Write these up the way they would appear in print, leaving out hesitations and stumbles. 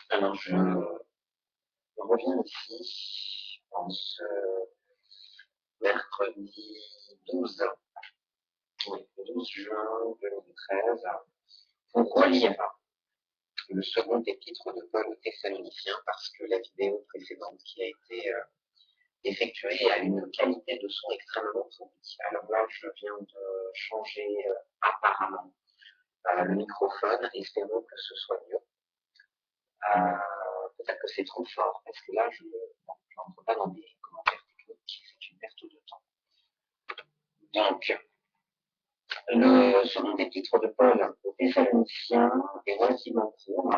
Alors, je reviens ici en ce mercredi 12, oui, 12 juin 2013 pour relire le second épître de Paul aux Thessaloniciens parce que la vidéo précédente qui a été effectuée a une qualité de son extrêmement pourrie. Alors là, je viens de changer apparemment le microphone, espérons que ce soit mieux. Peut-être que c'est trop fort, parce que là, je n'entre pas dans des commentaires techniques, c'est une perte de temps. Donc, le second épître de Paul aux Thessaloniciens est relativement court,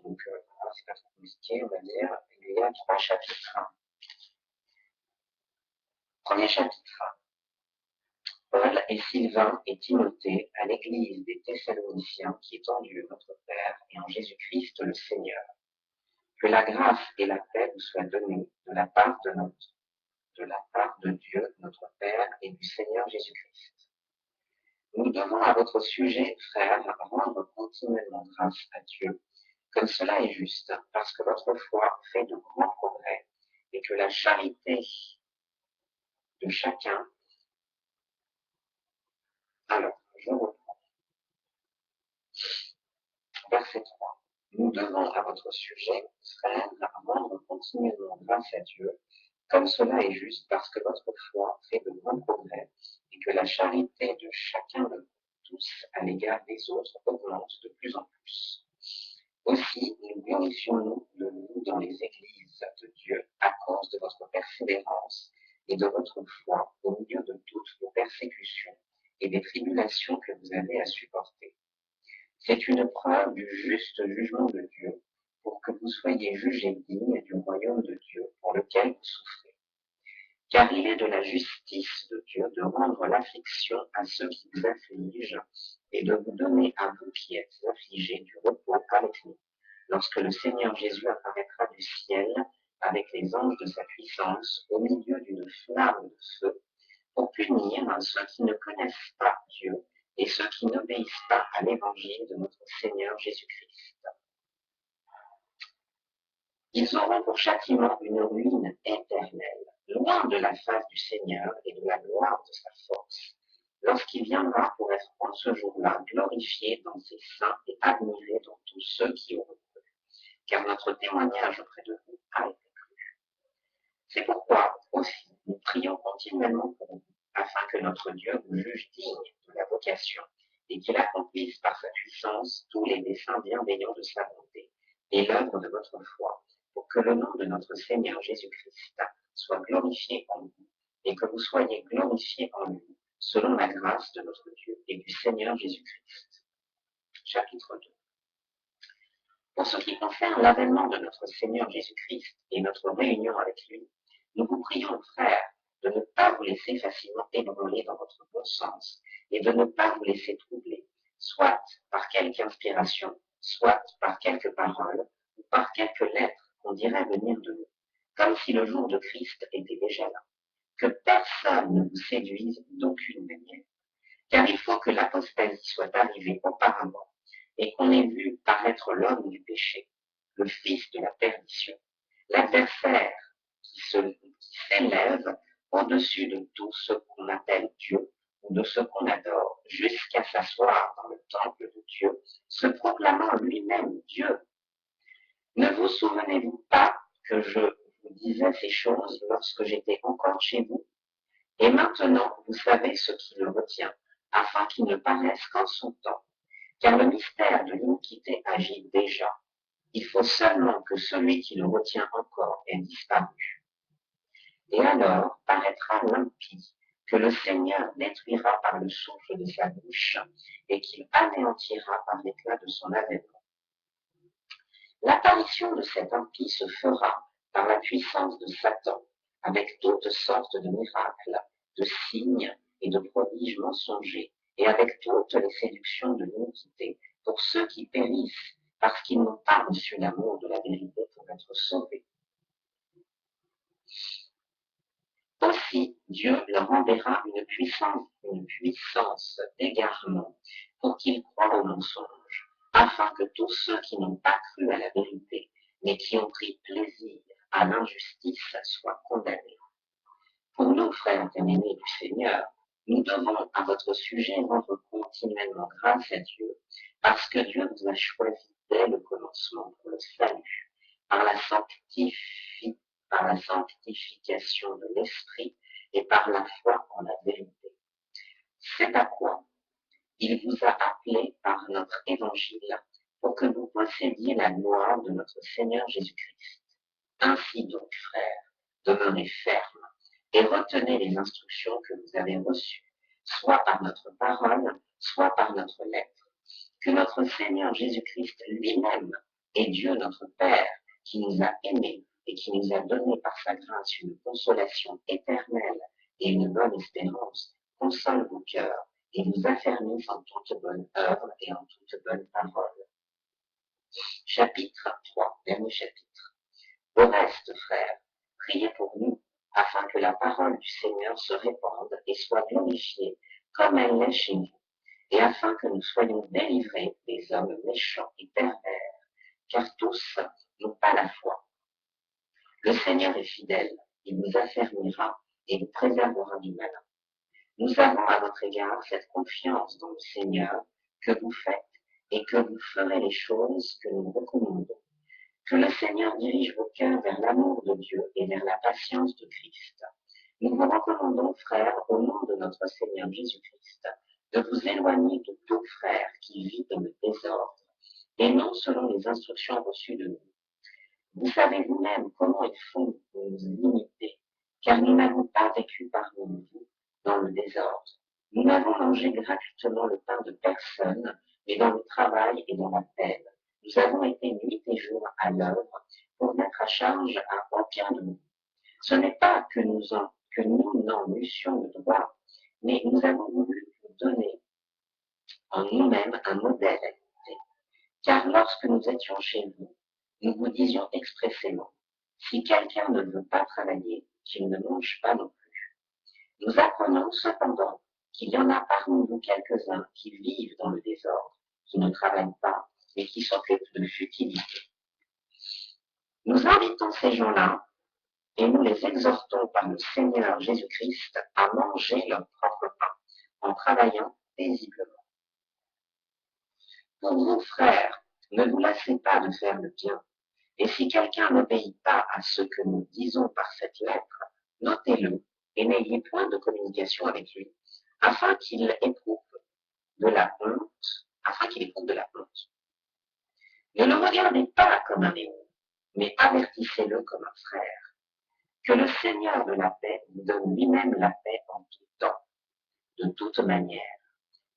donc voilà, c'est pas trop compliqué, on va dire. Il y a 3 chapitres. Premier chapitre. Paul et Sylvain et Timothée à l'église des Thessaloniciens qui est en Dieu notre Père et en Jésus-Christ le Seigneur. Que la grâce et la paix vous soient données de la part de Dieu, notre Père, et du Seigneur Jésus-Christ. Nous devons à votre sujet, frères, rendre continuellement grâce à Dieu, comme cela est juste, parce que votre foi fait de grands progrès, et que la charité de chacun. Alors, je reprends. Verset 3. Nous devons à votre sujet, frères, rendre continuellement grâce à Dieu, comme cela est juste, parce que votre foi fait de grands progrès, et que la charité de chacun de vous tous à l'égard des autres augmente de plus en plus. Aussi, nous glorifions-nous de nous dans les églises de Dieu à cause de votre persévérance et de votre foi au milieu de toutes vos persécutions et des tribulations que vous avez à supporter. C'est une preuve du juste jugement de Dieu pour que vous soyez jugés dignes du royaume de Dieu pour lequel vous souffrez. Car il est de la justice de Dieu de rendre l'affliction à ceux qui vous affligent et de vous donner à vous qui êtes affligés du repos avec nous, lorsque le Seigneur Jésus apparaîtra du ciel avec les anges de sa puissance au milieu d'une flamme de feu pour punir ceux qui ne connaissent pas Dieu et ceux qui n'obéissent pas à l'évangile de notre Seigneur Jésus-Christ. Ils auront pour châtiment une ruine éternelle, loin de la face du Seigneur et de la gloire de sa force, lorsqu'il viendra pour être en ce jour-là glorifié dans ses saints et admiré dans tous ceux qui auront cru, car notre témoignage auprès de vous a été cru. C'est pourquoi aussi nous prions continuellement pour vous, afin que notre Dieu vous juge digne de la vocation et qu'il accomplisse par sa puissance tous les desseins bienveillants de sa bonté et l'œuvre de votre foi, pour que le nom de notre Seigneur Jésus-Christ soit glorifié en vous et que vous soyez glorifiés en lui, selon la grâce de notre Dieu et du Seigneur Jésus-Christ. Chapitre 2. Pour ce qui concerne l'avènement de notre Seigneur Jésus-Christ et notre réunion avec lui, nous vous prions, frères, de ne pas vous laisser facilement ébranler dans votre bon sens et de ne pas vous laisser troubler, soit par quelque inspiration, soit par quelques paroles ou par quelques lettres qu'on dirait venir de nous, comme si le jour de Christ était déjà là. Que personne ne vous séduise d'aucune manière, car il faut que l'apostasie soit arrivée auparavant et qu'on ait vu paraître l'homme du péché, le fils de la perdition, l'adversaire qui s'élève au-dessus de tout ce qu'on appelle Dieu ou de ce qu'on adore, jusqu'à s'asseoir dans le temple de Dieu, se proclamant lui-même Dieu. Ne vous souvenez-vous pas que je vous disais ces choses lorsque j'étais encore chez vous? Et maintenant, vous savez ce qui le retient, afin qu'il ne paraisse qu'en son temps. Car le mystère de l'iniquité agit déjà. Il faut seulement que celui qui le retient encore ait disparu. Et alors paraîtra l'impie, que le Seigneur détruira par le souffle de sa bouche, et qu'il anéantira par l'éclat de son avènement. L'apparition de cet impie se fera par la puissance de Satan, avec toutes sortes de miracles, de signes et de prodiges mensongers, et avec toutes les séductions de l'iniquité, pour ceux qui périssent, parce qu'ils n'ont pas reçu l'amour de la vérité pour être sauvés. Aussi, Dieu leur enverra une puissance d'égarement, pour qu'ils croient au mensonge, afin que tous ceux qui n'ont pas cru à la vérité, mais qui ont pris plaisir à l'injustice, soient condamnés. Pour nous, frères bien-aimés du Seigneur, nous devons à votre sujet rendre continuellement grâce à Dieu, parce que Dieu vous a choisi dès le commencement pour le salut, par la sanctification de l'Esprit et par la foi en la vérité. C'est à quoi il vous a appelé par notre évangile pour que vous possédiez la gloire de notre Seigneur Jésus-Christ. Ainsi donc, frères, demeurez fermes et retenez les instructions que vous avez reçues, soit par notre parole, soit par notre lettre, que notre Seigneur Jésus-Christ lui-même et Dieu notre Père, qui nous a aimés et qui nous a donné par sa grâce une consolation éternelle et une bonne espérance, console vos cœurs et vous affermisse en toute bonne œuvre et en toute bonne parole. Chapitre 3, dernier chapitre. Au reste, frères, priez pour nous, afin que la parole du Seigneur se répande et soit glorifiée comme elle l'est chez vous, et afin que nous soyons délivrés des hommes méchants et pervers, car tous n'ont pas la foi. Le Seigneur est fidèle, il vous affermira et vous préservera du malin. Nous avons à votre égard cette confiance dans le Seigneur que vous faites et que vous ferez les choses que nous recommandons. Que le Seigneur dirige vos cœurs vers l'amour de Dieu et vers la patience de Christ. Nous vous recommandons, frères, au nom de notre Seigneur Jésus-Christ, de vous éloigner de tout frère qui vit dans le désordre, et non selon les instructions reçues de nous. Vous savez vous-même comment il faut nous limiter, car nous n'avons pas vécu parmi vous dans le désordre. Nous n'avons mangé gratuitement le pain de personne, mais dans le travail et dans la peine. Nous avons été nuit et jour à l'œuvre pour mettre à charge à aucun de nous. Ce n'est pas que nous n'en eussions le droit, mais nous avons voulu vous donner en nous-mêmes un modèle à imiter. Car lorsque nous étions chez vous, nous vous disions expressément, si quelqu'un ne veut pas travailler, qu'il ne mange pas non plus. Nous apprenons cependant qu'il y en a parmi vous quelques-uns qui vivent dans le désordre, qui ne travaillent pas, mais qui s'occupent de futilité. Nous invitons ces gens-là et nous les exhortons par le Seigneur Jésus-Christ à manger leur propre pain en travaillant paisiblement. Pour vous, frères, ne vous lassez pas de faire le bien. Et si quelqu'un n'obéit pas à ce que nous disons par cette lettre, notez-le et n'ayez point de communication avec lui, afin qu'il éprouve de la honte, Ne le regardez pas comme un héros, mais avertissez-le comme un frère. Que le Seigneur de la paix vous donne lui-même la paix en tout temps, de toute manière.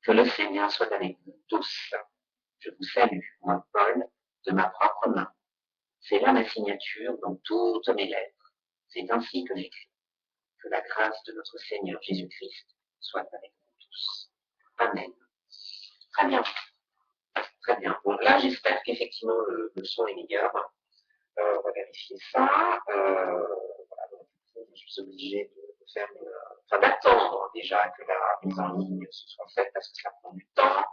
Que le Seigneur soit avec vous tous. Je vous salue, moi, Paul, de ma propre main. C'est là ma signature dans toutes mes lettres. C'est ainsi que j'écris. Que la grâce de notre Seigneur Jésus-Christ soit avec vous tous. Amen. Très bien. Très bien. Bon, là, j'espère qu'effectivement, le son est meilleur. On va vérifier ça. Voilà, donc, je suis obligé de faire d'attendre déjà que la mise en ligne se soit faite parce que ça prend du temps.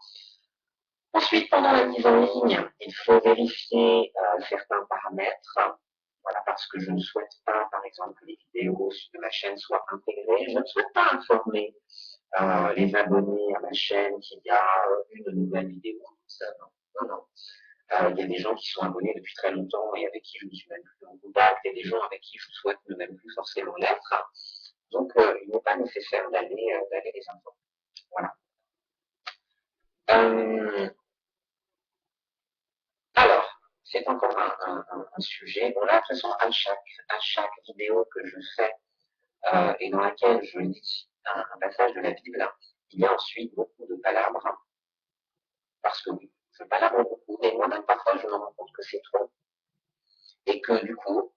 Ensuite, pendant la mise en ligne, il faut vérifier certains paramètres. Voilà, parce que je ne souhaite pas, par exemple, que les vidéos de ma chaîne soient intégrées. Je ne souhaite pas informer les abonnés à ma chaîne qu'il y a une nouvelle vidéo. Ça, non. Il y a des gens qui sont abonnés depuis très longtemps et avec qui je ne suis même plus en contact, et des gens avec qui je souhaite ne même plus forcément l'être. Donc, il n'est pas nécessaire d'aller les informer. Voilà. Alors, c'est encore un sujet. Bon, là, de toute façon, à chaque vidéo que je fais et dans laquelle je lis un passage de la Bible, il y a ensuite beaucoup de palabres. Parce que oui, je palabre beaucoup, mais moi-même, parfois, je me rends compte que c'est trop. Et que, du coup,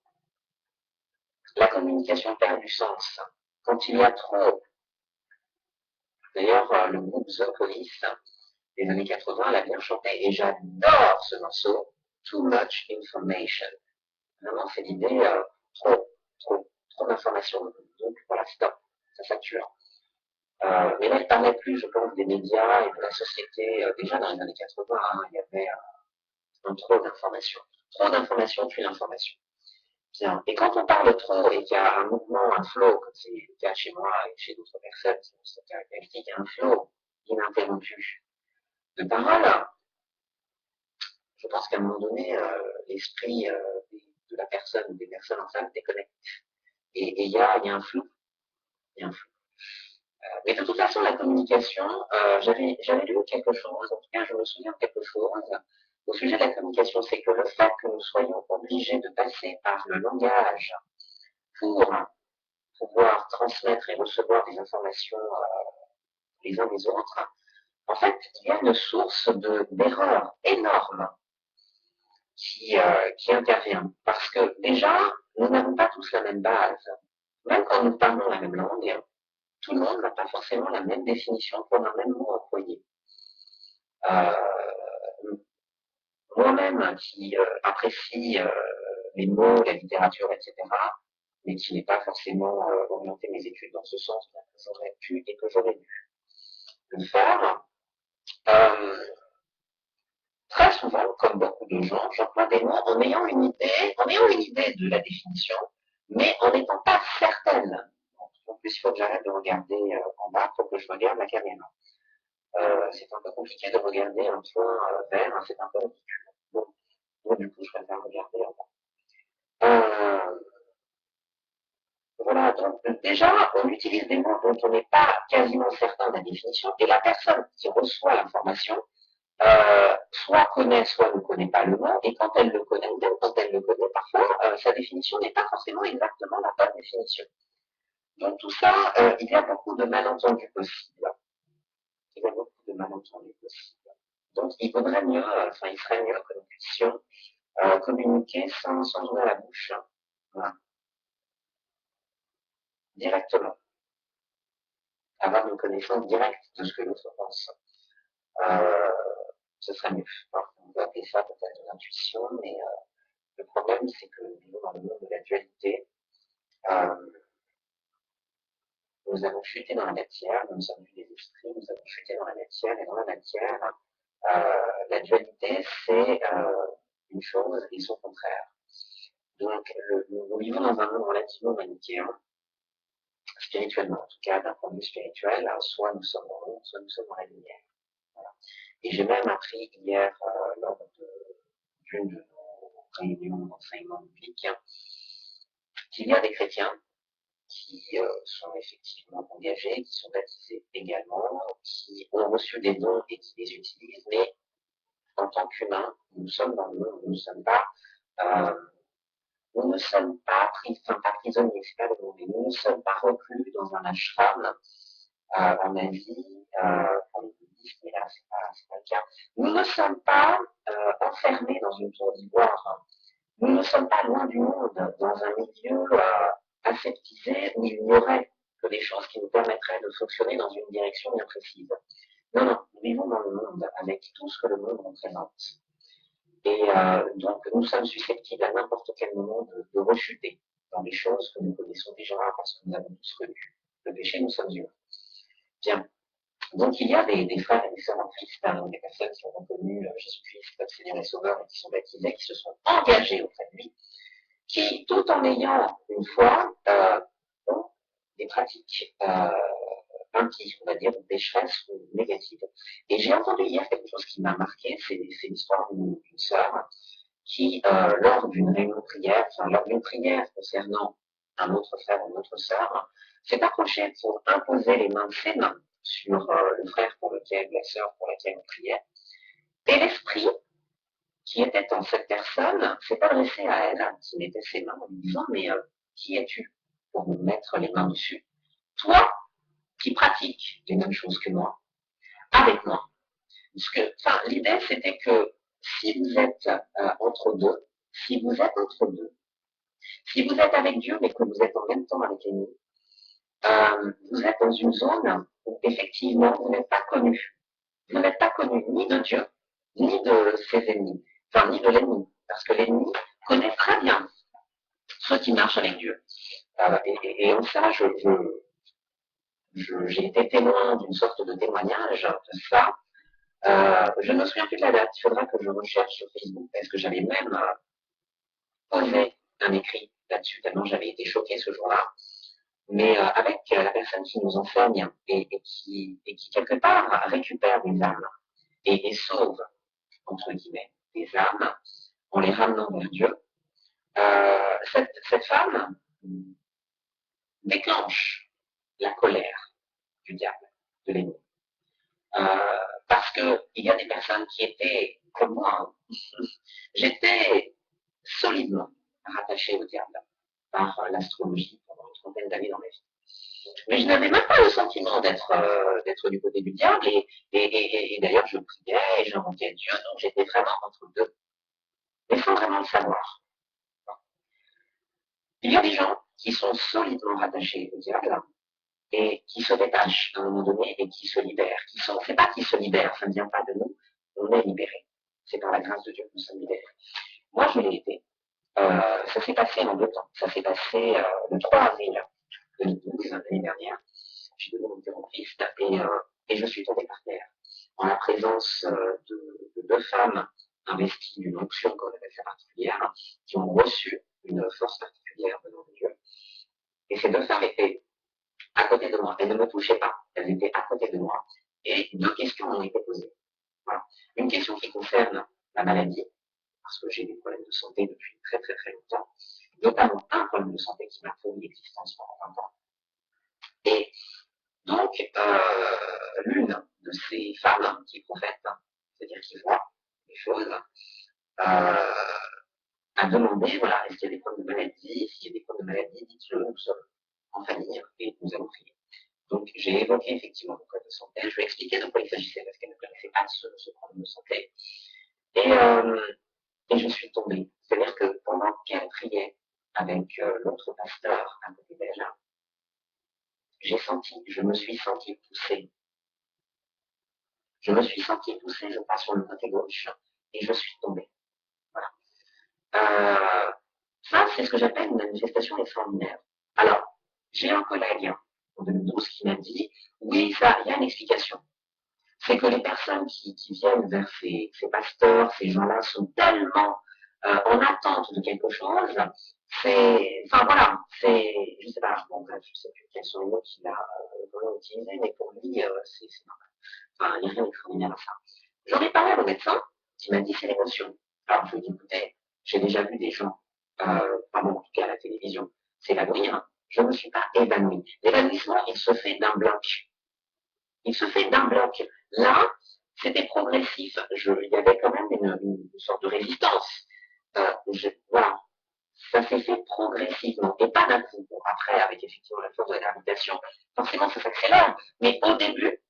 la communication perd du sens. Quand il y a trop, d'ailleurs, le groupe The Police des années 80 l'a bien chanté, et j'adore ce morceau, Too Much Information. Vraiment, c'est l'idée, trop d'informations. Donc, voilà, stop, ça sature. Mais là, il ne parlait plus, je pense, des médias et de la société. Déjà dans les années 80, hein, il y avait un trop d'informations. Trop d'informations tue l'information. Bien. Et quand on parle trop et qu'il y a un mouvement, un flow, comme c'est le cas chez moi et chez d'autres personnes, c'est cette caractéristique, il y a un flow ininterrompu de parole, je pense qu'à un moment donné, l'esprit de la personne ou des personnes en face déconnecte. Et il y a un flou. Il y a un flou. Mais de toute façon, la communication, j'avais lu quelque chose, en tout cas, je me souviens de quelque chose au sujet de la communication, c'est que le fait que nous soyons obligés de passer par le langage pour pouvoir transmettre et recevoir des informations les uns des autres, en fait, il y a une source d'erreur énorme qui intervient. Parce que déjà, nous n'avons pas tous la même base. Même quand nous parlons la même langue, tout le monde n'a pas forcément la même définition pour un même mot employé. Moi-même, qui apprécie les mots, la littérature, etc., mais qui n'est pas forcément orienté mes études dans ce sens, que j'aurais pu et que j'aurais dû le faire, très souvent, comme beaucoup de gens, j'emploie des mots en ayant une idée de la définition, mais en n'étant pas certaine. En plus, il faut que j'arrête de regarder en bas pour que je regarde la caméra. C'est un peu compliqué de regarder un point vert, hein, c'est un peu ridicule. Bon, moi, du coup, je préfère regarder en bas. Voilà, donc déjà, on utilise des mots dont on n'est pas quasiment certain de la définition, et la personne qui reçoit l'information soit connaît, soit ne connaît pas le mot, et quand elle le connaît, même quand elle le connaît, parfois, sa définition n'est pas forcément exactement la bonne définition. Donc tout ça, il y a beaucoup de malentendus possibles. Il y a beaucoup de malentendus possibles. Donc il vaudrait mieux, enfin il serait mieux que nous puissions communiquer sans ouvrir la bouche. Voilà. Directement. Avoir une connaissance directe de ce que l'autre pense. Ce serait mieux. Alors, on peut appeler ça peut-être l'intuition, mais le problème, c'est que nous vivons dans le monde de la dualité. Euh, nous avons chuté dans la matière, nous sommes des esprits, nous avons chuté dans la matière, et dans la matière, la dualité, c'est une chose et son contraire. Donc, nous vivons dans un monde relativement manichéen, spirituellement, en tout cas, d'un point de vue spirituel, soit nous sommes dans l'ombre, soit nous sommes dans la lumière. Voilà. Et j'ai même appris hier, lors d'une de nos réunions d'enseignement biblique, qu'il y a des chrétiens qui sont effectivement engagés, qui sont baptisés également, qui ont reçu des dons et qui les utilisent, mais en tant qu'humains, nous sommes dans le monde, nous ne sommes pas pas prisonniers, c'est pas le mot, mais nous ne sommes pas reclus dans un ashram en Asie, pour les bouddhistes, mais là c'est pas le cas. Nous ne sommes pas enfermés dans une tour d'ivoire. Nous ne sommes pas loin du monde, dans un milieu aseptisé où il n'y aurait que des choses qui nous permettraient de fonctionner dans une direction bien précise. Non, non, nous vivons dans le monde avec tout ce que le monde représente. Et donc, nous sommes susceptibles à n'importe quel moment de rechuter dans des choses que nous connaissons déjà parce que nous avons tous connu. Le péché, nous sommes humains. Bien. Donc, il y a des frères et des sœurs en Christ, des personnes qui ont reconnu Jésus-Christ comme Seigneur et Sauveur et qui sont baptisés, qui se sont engagés auprès de lui, qui, tout en ayant une foi, ont des pratiques impies, on va dire, ou pécheresses ou négatives. Et j'ai entendu hier quelque chose qui m'a marqué, c'est l'histoire d'une sœur qui, lors d'une réunion de prière, enfin, lors d'une prière concernant un autre frère ou une autre sœur, s'est approchée pour imposer les mains de ses mains sur le frère pour lequel, la sœur pour laquelle on priait. Et l'esprit qui était en cette personne s'est adressé à elle, qui mettait ses mains, en lui disant, mais qui es-tu pour me mettre les mains dessus? Toi, qui pratiques les mêmes choses que moi, avec moi. Parce que, enfin, l'idée, c'était que si vous êtes entre deux, si vous êtes entre deux, si vous êtes avec Dieu, mais que vous êtes en même temps avec l'ennemi, vous êtes dans une zone où, effectivement, vous n'êtes pas connu. Vous n'êtes pas connu ni de Dieu, ni de ses ennemis, enfin, ni de l'ennemi. Parce que l'ennemi connaît très bien ceux qui marchent avec Dieu. Et en ça, je j'ai été témoin d'une sorte de témoignage de ça. Je ne me souviens plus de la date, il faudra que je recherche sur Facebook, parce que j'avais même posé un écrit là-dessus, tellement j'avais été choquée ce jour-là. Mais avec la personne qui nous enseigne et qui quelque part récupère des âmes et sauve, entre guillemets, des âmes en les ramenant vers Dieu, cette femme déclenche la colère du diable, de l'ennemi. Parce qu'il y a des personnes qui étaient, comme moi, j'étais solidement rattaché au diable par l'astrologie pendant une trentaine d'années dans ma vie. Mais je n'avais même pas le sentiment d'être du côté du diable, et d'ailleurs je priais et j'invoquais Dieu, donc j'étais vraiment entre deux, mais sans vraiment le savoir. Il y a des gens qui sont solidement rattachés au diable et qui se détachent à un moment donné et qui se libèrent. C'est pas qu'ils se libèrent, ça ne vient pas de nous, on est libérés. C'est par la grâce de Dieu que nous sommes libérés. Moi, je l'ai été. Ça s'est passé en 2 temps. Ça s'est passé le 3 avril 2012, l'année dernière. J'ai donné mon thérapeute et je suis tombée par terre en la présence de 2 femmes investies d'une onction, qu'on appelle ça particulière, qui ont reçu une force particulière venant de Dieu. Et ces 2 femmes étaient à côté de moi. Elles ne me touchaient pas. Elles étaient à côté de moi. Et 2 questions m'ont été posées. Voilà. Une question qui concerne la maladie, parce que j'ai des problèmes de santé depuis très très très longtemps, notamment un problème de santé qui m'a pourri l'existence pendant 20 ans. Et donc, l'une de ces femmes qui est prophète, c'est-à-dire qui voit les choses, a demandé, voilà, est-ce qu'il y a des problèmes de maladie? S'il y a des problèmes de maladie, dites-le, nous sommes en famille et nous allons prier. Donc, j'ai évoqué effectivement le problème de santé, je lui ai expliqué de quoi il s'agissait parce qu'elle ne connaissait pas ce problème de santé. Et je suis tombée. C'est-à-dire que pendant qu'elle priait avec l'autre pasteur à côté d'elle, je me suis senti poussée. Je me suis senti poussée, je passe sur le côté gauche, et je suis tombée. Voilà. Ça, c'est ce que j'appelle une manifestation extraordinaire. Alors, j'ai un collègue en 2012 qui m'a dit, oui, ça, il y a une explication. C'est que les personnes qui viennent vers ces pasteurs, ces gens-là, sont tellement en attente de quelque chose. Enfin voilà, je sais pas, bon bref, je sais plus quels sont les mots qu'il a vraiment utilisés, mais pour lui, c'est normal. Enfin, il n'y a rien d'extraordinaire à ça. J'en ai parlé à mon médecin, qui m'a dit c'est l'émotion. Alors je lui ai dit, écoutez, j'ai déjà vu des gens, pardon, en tout cas à la télévision, s'évanouir. Je ne me suis pas évanouie. L'évanouissement, il se fait d'un bloc. Il se fait d'un bloc. Là, c'était progressif. Il y avait quand même une sorte de résistance. Voilà. Ça s'est fait progressivement et pas d'un coup. Bon, après, avec effectivement la force de la gravitation, forcément, ça s'accélère. Mais au début,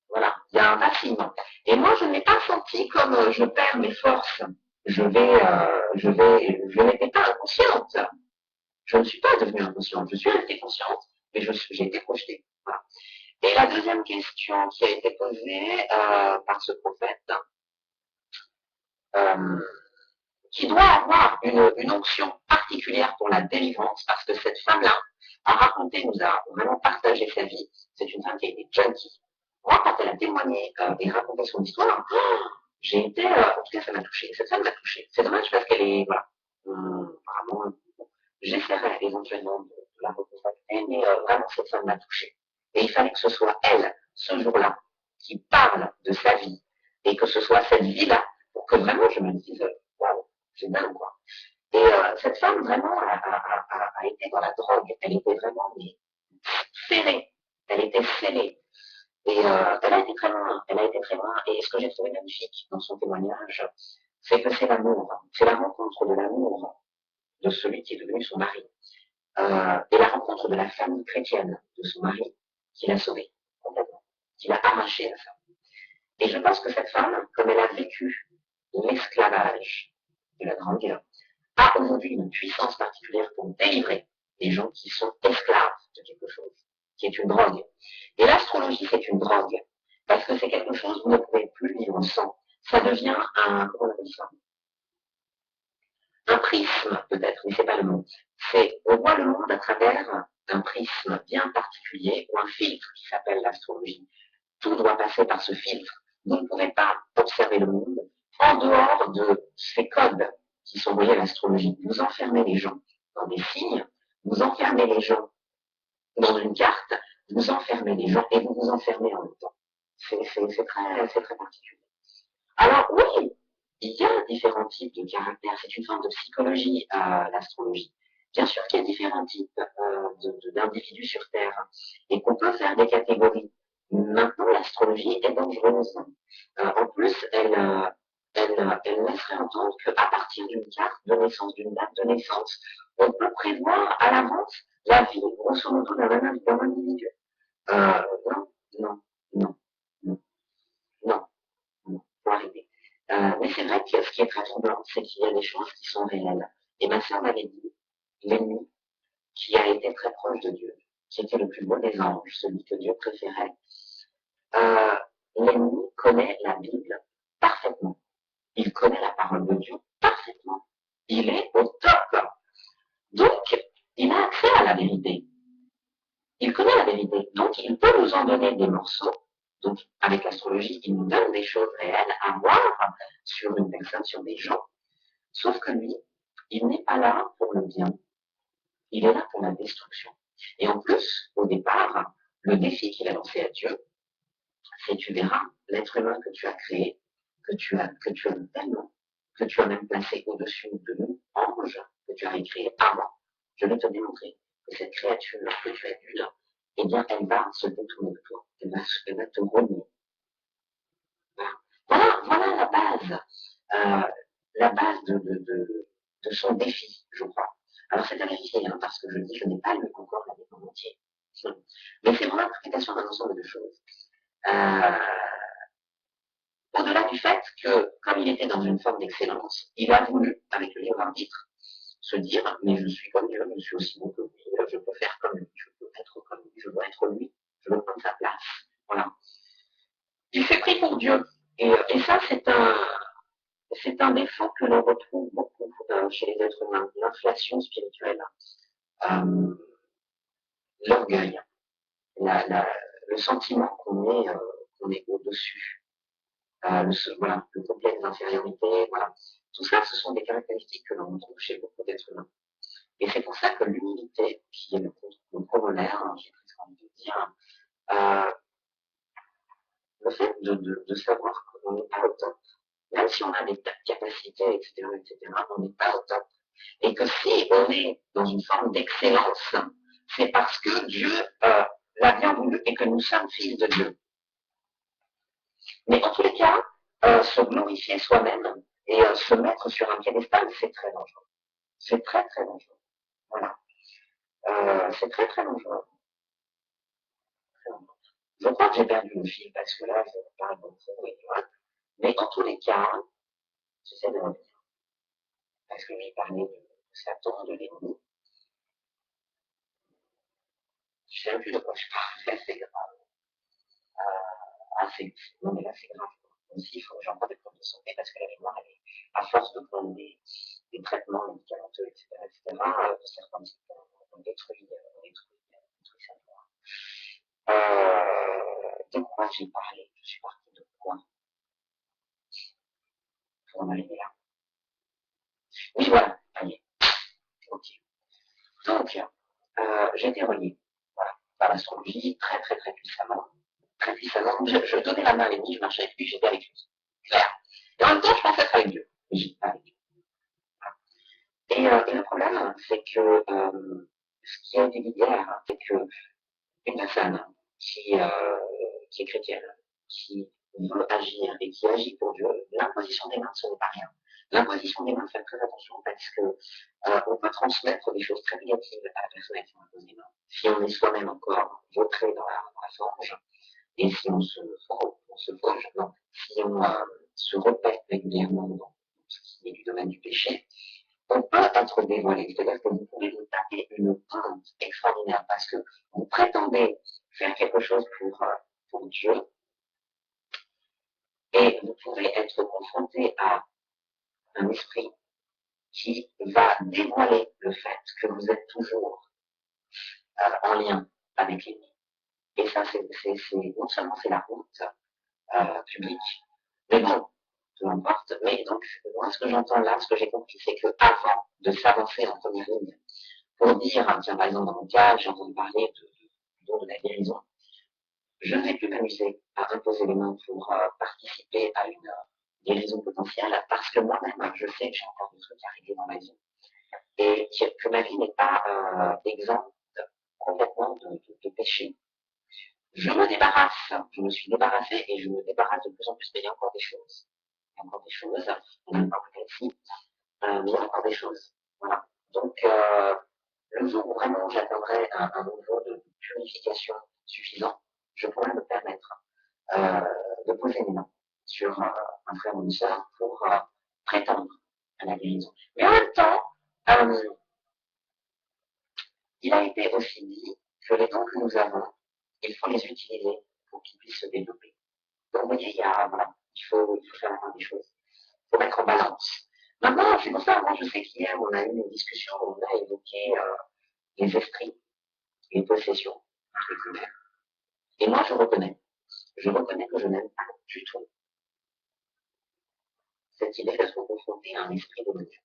voilà, il y a un vacillement. Et moi, je n'ai pas senti comme je perds mes forces. Je n'étais pas inconsciente. Je ne suis pas devenue inconsciente. Je suis restée consciente, mais j'ai été projetée. Voilà. Et la deuxième question qui a été posée par ce prophète, qui doit avoir une onction particulière pour la délivrance, parce que cette femme-là a raconté, nous a vraiment partagé sa vie. C'est une femme qui a été junkie. Moi, quand elle a témoigné et raconté son histoire, j'ai été, en tout cas, ça m'a touché. Cette femme m'a touché. C'est dommage parce qu'elle est, voilà, apparemment, j'essaierai éventuellement de la recontacter, mais vraiment, cette femme m'a touché. Et il fallait que ce soit elle, ce jour-là, qui parle de sa vie, et que ce soit cette vie-là, pour que vraiment je me dise, waouh, c'est dingue, quoi. Et cette femme, vraiment, a été dans la drogue. Elle était vraiment serrée. Elle était scellée. Et elle a été très loin. Elle a été très loin. Et ce que j'ai trouvé magnifique dans son témoignage, c'est que c'est l'amour. C'est la rencontre de l'amour de celui qui est devenu son mari. Et la rencontre de la famille chrétienne de son mari qui l'a sauvée complètement, qui l'a arraché à ça. Et je pense que cette femme, comme elle a vécu l'esclavage de la drogue, a aujourd'hui une puissance particulière pour délivrer les gens qui sont esclaves de quelque chose, qui est une drogue. Et l'astrologie, c'est une drogue, parce que c'est quelque chose que vous ne pouvez plus vivre sans. Ça devient un, comment on appelle ça, un prisme, peut-être, mais c'est pas le mot. On voit le monde à travers un prisme bien particulier ou un filtre qui s'appelle l'astrologie. Tout doit passer par ce filtre. Vous ne pouvez pas observer le monde en dehors de ces codes qui sont reliés à l'astrologie. Vous enfermez les gens dans des signes, vous enfermez les gens dans une carte, vous enfermez les gens et vous vous enfermez en même temps. C'est très particulier. Alors oui, il y a différents types de caractères. C'est une forme de psychologie, l'astrologie. Bien sûr qu'il y a différents types d'individus sur Terre et qu'on peut faire des catégories. Maintenant, l'astrologie est dangereuse. En plus, elle laisserait entendre qu'à partir d'une carte de naissance, d'une date de naissance, on peut prévoir à l'avance la vie, grosso modo, d'un individu. Non, non, non, non, non, non, faut arrêter. Mais c'est vrai que ce qui est très troublant, c'est qu'il y a des choses qui sont réelles. Et ma sœur m'avait dit, l'ennemi qui a été très proche de Dieu, qui était le plus beau des anges, celui que Dieu préférait, l'ennemi connaît la Bible parfaitement. Il connaît la parole de Dieu parfaitement. Il est au top. Donc, il a accès à la vérité. Il connaît la vérité. Donc, il peut nous en donner des morceaux. Donc, avec l'astrologie, il nous donne des choses réelles à voir sur une personne, sur des gens. Sauf que lui, il n'est pas là pour le bien. Il est là pour la destruction. Et en plus, au départ, le défi qu'il a lancé à Dieu, c'est tu verras l'être humain que tu as créé, que tu aimes tellement, que tu as même placé au-dessus de nous, ange, que tu as créé avant. Je vais te démontrer que cette créature que tu as vue là, eh bien, elle va se détourner de toi. Elle va te renier. Voilà la base de son défi, je crois. Alors, c'est à vérifier, hein, parce que je n'ai pas lu encore la Bible en entier. Mais c'est mon interprétation d'un ensemble de choses. Au-delà du fait que, comme il était dans une forme d'excellence, il a voulu, avec le libre arbitre, se dire, mais je suis comme Dieu, je suis aussi bon que lui, je peux faire comme lui, je peux être comme lui, je dois être lui, je veux prendre sa place. Voilà. Il s'est pris pour Dieu. Et ça, c'est un défaut que l'on retrouve beaucoup chez les êtres humains, l'inflation spirituelle, l'orgueil, le sentiment qu'on est au-dessus, le complexe d'infériorité, voilà. Tout ça, ce sont des caractéristiques que l'on retrouve chez beaucoup d'êtres humains. Et c'est pour ça que l'humilité, qui est le corollaire, j'ai presque envie de dire, le fait de savoir qu'on n'est pas au top, même si on a des capacités, etc., on n'est pas au top. Et que si on est dans une forme d'excellence, c'est parce que Dieu l'a bien voulu et que nous sommes fils de Dieu. Mais en tous les cas, se glorifier soi-même et se mettre sur un piédestal, c'est très dangereux. C'est très très dangereux. Voilà. C'est très très dangereux. Je crois que j'ai perdu le fil parce que là, je parle beaucoup et voilà. Mais en tous les cas, j'essaie de revenir. Parce que j'ai parlé de Satan, de l'ennemi. Je ne sais plus de quoi je parle, c'est grave. Non mais là c'est grave. Aussi, il faut que j'envoie des preuves de santé parce que la mémoire, elle est, à force de prendre des traitements médicamenteux, etc., de certains médicaments, on détruit sa mémoire. De quoi j'ai parlé? Je suis partie de quoi pour en arriver là? Oui, voilà, allez. Ok. Donc, j'ai été reliée, voilà, par l'astrologie très très très puissamment. Très puissamment. Je donnais la main à l'ennemi, je marchais avec lui, j'étais avec lui. Clair. Et en même temps, je pensais être avec Dieu. Mais j'étais pas avec Dieu. Et le problème, c'est que ce qui a été dit hier, c'est qu'une personne qui est chrétienne, qui veut agir et qui agit pour Dieu, l'imposition des mains, ce n'est pas rien. L'imposition des mains, faites très attention parce que on peut transmettre des choses très négatives à la personne à qui on impose les mains. Si on est soi-même encore vautré dans la forge, et si on se forge, non, si on se répète régulièrement dans ce qui est du domaine du péché, on peut être dévoilé. C'est-à-dire que vous pouvez vous taper une honte extraordinaire parce que vous prétendez faire quelque chose pour Dieu et vous pouvez être confronté à un esprit qui va dévoiler le fait que vous êtes toujours en lien avec l'ennemi. Et ça, non seulement c'est la route publique, mais bon, peu importe. Mais donc, moi, ce que j'entends là, ce que j'ai compris, c'est qu'avant de s'avancer en première ligne, pour dire, tiens, par exemple, dans mon cas, j'ai entendu parler de la guérison, je ne vais plus m'amuser à imposer les mains pour participer à une guérison potentielle, parce que moi-même, je sais que j'ai encore des trucs à régler dans ma vie, et que ma vie n'est pas exempte complètement de péché. Je me suis débarrassée et je me débarrasse de plus en plus, mais il y a encore des choses. Il y a encore des choses, on n'a pas ici, mais il y a encore des choses. Voilà. Donc, le jour où vraiment j'atteindrai un niveau de purification suffisant, je pourrais me permettre de poser mes mains sur un frère ou une sœur pour prétendre à la guérison. Mais en même temps, il a été aussi dit que les dons que nous avons, il faut les utiliser pour qu'ils puissent se développer. Donc, vous voyez, voilà, il faut faire la part des choses. Il faut mettre en balance. Maintenant, c'est pour ça, moi, je sais qu'hier, on a eu une discussion où on a évoqué les esprits, les possessions, entre guillemets. Et moi, je reconnais que je n'aime pas du tout cette idée d'être confronté à un esprit démoniaque.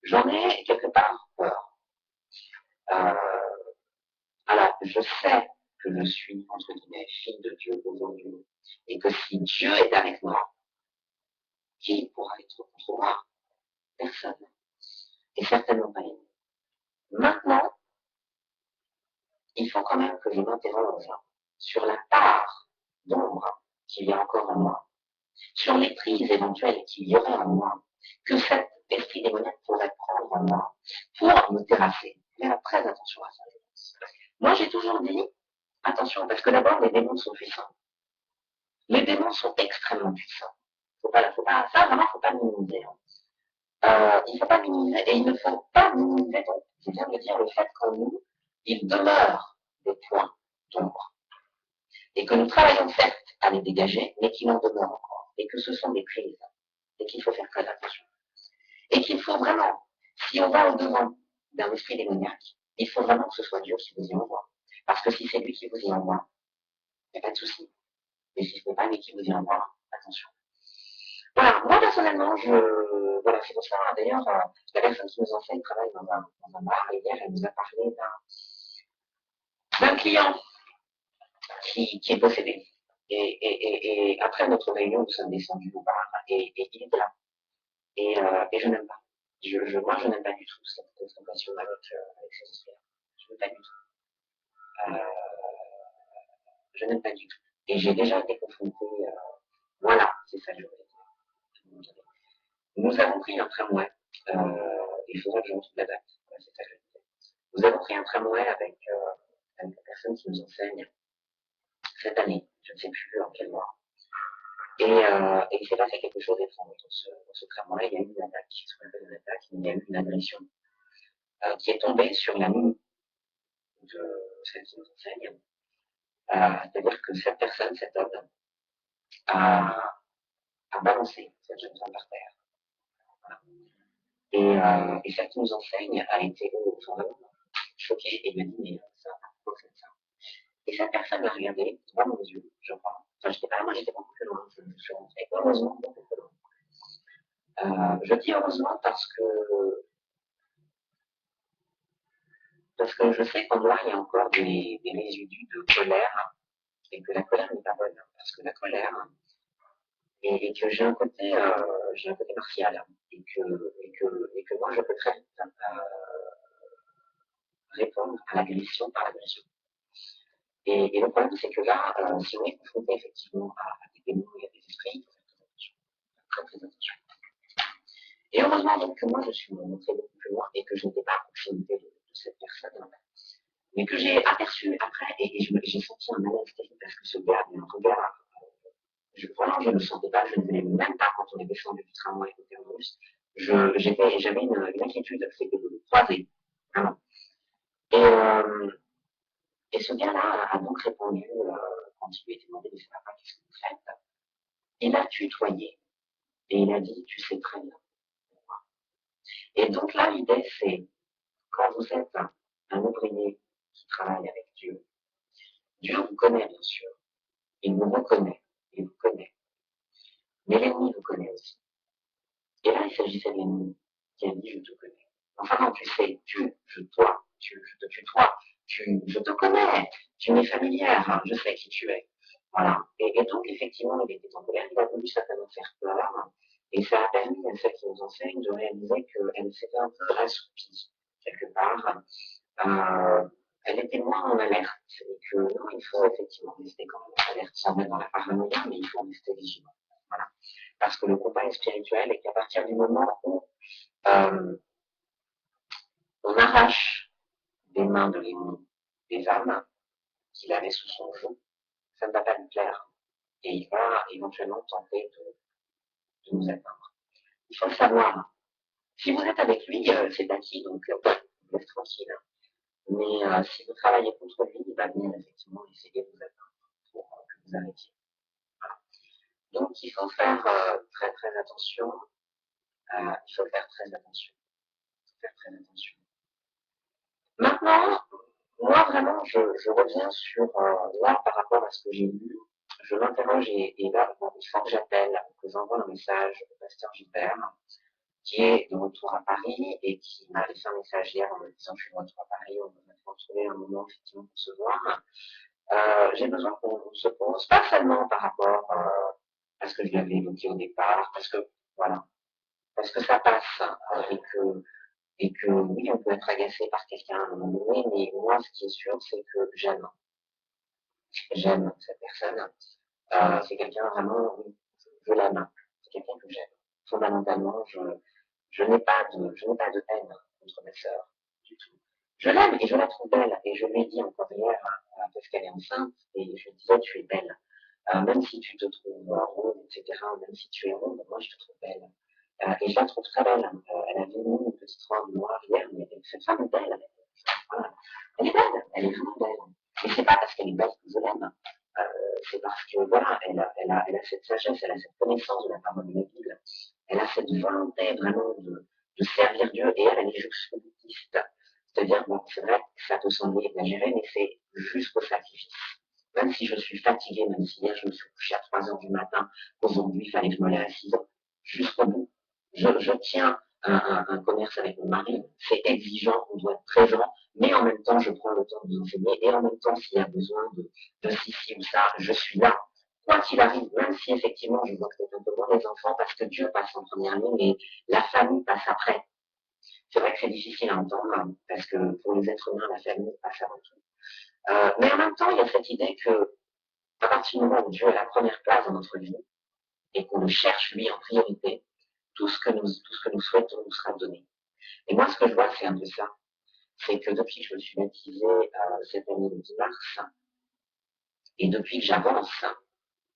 J'en ai quelque part peur. Alors, je sais que je suis, entre guillemets, fille de Dieu aujourd'hui, et que si Dieu est avec moi, qui pourra être contre moi? Personne. Et certainement pas l'ennemi. Maintenant, il faut quand même que je m'interroge sur la part d'ombre qu'il y a encore en moi, sur les prises éventuelles qu'il y aurait en moi, que cet esprit démoniaque pourrait prendre en moi pour me terrasser. Faire très attention à ça. Moi, j'ai toujours dit, attention, parce que d'abord, les démons sont puissants. Les démons sont extrêmement puissants. Ça, vraiment, faut pas minimiser. Il ne faut pas minimiser, et il ne faut pas minimiser, donc, je viens de dire, le fait qu'en nous, il demeure des points d'ombre. Et que nous travaillons certes à les dégager, mais qu'il en demeure encore. Et que ce sont des crises. Et qu'il faut faire très attention. Et qu'il faut vraiment, si on va au-devant d'un esprit démoniaque, il faut vraiment que ce soit Dieu qui vous y envoie. Parce que si c'est lui qui vous y envoie, il n'y a pas de souci. Mais si ce n'est pas lui qui vous y envoie, attention. Voilà, moi personnellement, voilà, c'est pour ça, d'ailleurs, la personne qui nous enseigne travaille dans un bar, et hier, elle nous a parlé d'un client qui est possédé. Et après notre réunion, nous sommes descendus au bar, et il était là. Et je n'aime pas. Moi, je n'aime pas du tout cette confrontation avec ces esprits-là. Je n'aime pas du tout. Je n'aime pas du tout. Et j'ai déjà été confronté, voilà, c'est ça que je voulais dire. Nous avons pris un tramway, il faudra que je retrouve la date, c'est ça que je disais. Nous avons pris un tramway avec la personne qui nous enseigne cette année, je ne sais plus en quel mois. Et il s'est passé quelque chose d'étrange dans ce tramway, il y a eu une attaque, ce qu'on appelle une attaque, il y a eu une agression qui est tombée sur la nuit de celle qui nous enseigne. C'est-à-dire que cette personne, cet homme, a balancé cette jeune femme par terre. Voilà. Et celle qui nous enseigne a été vraiment choquée et m'a dit, mais ça, pourquoi c'est ça? Et cette personne m'a regardé droit dans les yeux, je crois. Enfin, j'étais pas là, moi j'étais beaucoup plus loin. Je suis rentrée heureusement beaucoup plus loin. Je dis heureusement parce que je sais qu'en moi il y a encore des résidus de colère et que la colère n'est pas bonne. Parce que la colère, et que j'ai un côté martial et que moi je peux très vite répondre à l'agression par l'agression. Et le problème c'est que là, si on est confronté effectivement à des démons et à des esprits, il faut faire très attention. Et heureusement donc que moi je suis montré beaucoup plus loin et que je n'étais pas à proximité de cette personne, mais que j'ai aperçu après et j'ai senti un malaise terrible parce que ce gars avait un regard. Vraiment, je ne le sentais pas, je ne voulais même pas quand on est descendu du tramway au terminus. J'avais une inquiétude, c'était de le croiser. Vraiment. Et ce gars-là a donc répondu, quand il lui a été demandé, mais c'est pas qu'est-ce que vous faites? Il a tutoyé. Et il a dit, tu sais très bien. Et donc là, l'idée, c'est, quand vous êtes un ouvrier qui travaille avec Dieu, Dieu vous connaît bien sûr, il vous reconnaît, il vous connaît, mais l'ennemi vous connaît aussi. Et là, il s'agissait de l'ennemi qui a dit, je te connais. Enfin non, tu sais, je te tutoie, je te connais, tu m'es familière, hein, je sais qui tu es. Voilà. Et donc, effectivement, il était en colère, il a voulu certainement faire peur, et ça a permis à celle qui nous enseigne de réaliser qu'elle s'était un peu assoupie, quelque part. Elle était moins en alerte, et que non, il faut effectivement rester quand même en alerte, sans mettre dans la paranoïa, mais il faut rester vigilant. Voilà. Parce que le combat est spirituel et qu'à partir du moment où euh, on arrache des mains de l'ennemi des âmes qu'il avait sous son joug, ça ne va pas lui plaire. Et il va éventuellement tenter de nous atteindre. Il faut le savoir. Si vous êtes avec lui, c'est acquis, donc vous êtes tranquille. Mais si vous travaillez contre lui, il va venir effectivement essayer de vous atteindre pour que vous arrêtiez. Voilà. Donc il faut faire très très attention. Il faut faire très attention. Faire très attention. Maintenant, moi vraiment, je reviens sur là par rapport à ce que j'ai lu. Je m'interroge et là, bon, il faut que j'appelle, que j'envoie un message au pasteur Gilbert, qui est de retour à Paris et qui m'a laissé un message hier en me disant je suis de retour à Paris, on va retrouver un moment effectivement pour se voir. J'ai besoin qu'on se pose, pas seulement par rapport à ce que je lui avais évoqué au départ, parce que voilà, parce que ça passe et que oui, on peut être agacé par quelqu'un à un moment donné, mais moi, ce qui est sûr, c'est que j'aime cette personne. C'est quelqu'un vraiment, oui, je l'aime, c'est quelqu'un que j'aime. Fondamentalement, je n'ai pas de haine contre ma sœur du tout. Je l'aime et je la trouve belle. Et je lui ai dit encore hier, parce qu'elle est enceinte, et je lui disais, tu es belle. Même si tu te trouves ronde, etc., même si tu es ronde, moi je te trouve belle. Et je la trouve très belle. Elle avait mis une petite robe noire hier, mais cette femme est belle. Voilà. Elle est belle, elle est vraiment belle. Mais c'est pas parce qu'elle est belle que je l'aime. C'est parce que voilà, elle a cette sagesse, elle a cette connaissance de la parole de la Bible. Elle a cette volonté vraiment de servir Dieu et elle est jusqu'au boutiste. C'est-à-dire, bon, c'est vrai que ça peut sembler exagéré, mais c'est jusqu'au sacrifice. Même si je suis fatiguée, même si hier je me suis couchée à 3 heures du matin, aujourd'hui il fallait que je me lève à 6 heures, jusqu'au bout. Je tiens un commerce avec mon mari, c'est exigeant, on doit être présent, mais en même temps je prends le temps de vous enseigner et en même temps s'il y a besoin de ci ou ça, je suis là. Quoi qu'il arrive, même si effectivement je vois que c'est un peu moins les enfants parce que Dieu passe en première ligne et la famille passe après. C'est vrai que c'est difficile à entendre parce que pour les êtres humains, la famille passe avant tout. Mais en même temps, il y a cette idée que à partir du moment où Dieu est la première place dans notre vie et qu'on le cherche lui en priorité, tout ce que nous souhaitons nous sera donné. Et moi, ce que je vois, c'est un peu ça. C'est que depuis que je me suis baptisée cette année le 10 mars, et depuis que j'avance,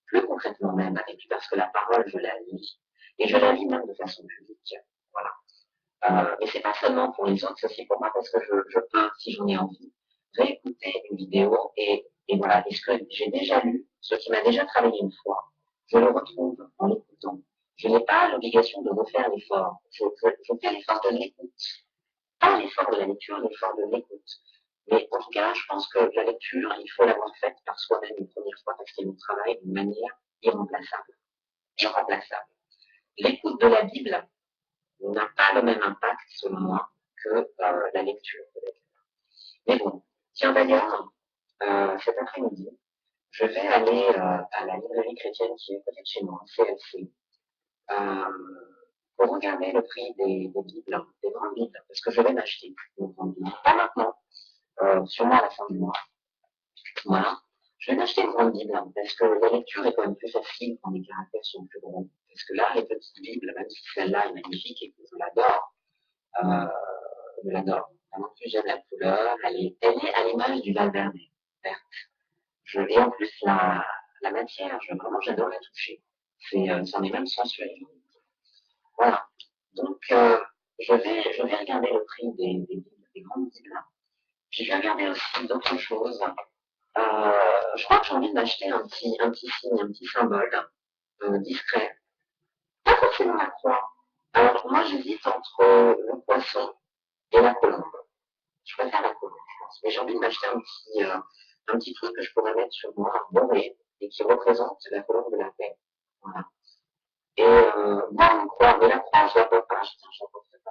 plus concrètement même avec lui, parce que la parole, je la lis, et je la lis même de façon publique. Voilà. Et c'est pas seulement pour les autres, c'est aussi pour moi, parce que je peux, si j'en ai envie, réécouter une vidéo et voilà. Et ce que j'ai déjà lu, ce qui m'a déjà travaillé une fois, je le retrouve en l'écoutant. Je n'ai pas l'obligation de refaire l'effort. Je fais l'effort de l'écoute. Pas l'effort de la lecture, l'effort de l'écoute. Mais en tout cas, je pense que la lecture, il faut l'avoir faite par soi-même une première fois parce qu'elle nous travaille d'une manière irremplaçable. Irremplaçable. L'écoute de la Bible n'a pas le même impact, selon moi, que la lecture de la Bible. Mais bon, tiens d'ailleurs, cet après-midi, je vais aller à la librairie chrétienne qui est peut-être chez moi, CLC, pour regarder le prix des Bibles, des grandes Bibles, parce que je vais m'acheter une grande Bible. Pas maintenant, sûrement à la fin du mois. Voilà. Je vais m'acheter une grande Bible, parce que la lecture est quand même plus facile quand les caractères sont plus gros. Parce que là, les petites Bibles, même si celle-là est magnifique et que je l'adore, je l'adore. Vraiment plus j'aime la couleur, elle est à l'image du Valverde, verte. Et en plus, la matière, vraiment, j'adore la toucher. C'en est même sensuel. Voilà. Donc, je vais regarder le prix des grandes Bibles. Puis je vais regarder aussi d'autres choses. Je crois que j'ai envie de m'acheter un petit signe, un petit symbole discret. Pas forcément la croix. Alors, moi, moi, j'hésite entre le poisson et la colombe. Je préfère la colombe, je pense. Mais j'ai envie de m'acheter un petit truc que je pourrais mettre sur moi, un bonnet, et qui représente la colombe de la paix. Voilà. Et voir une croix, mais la croix, je la vois pas. Tiens, je la porte pas.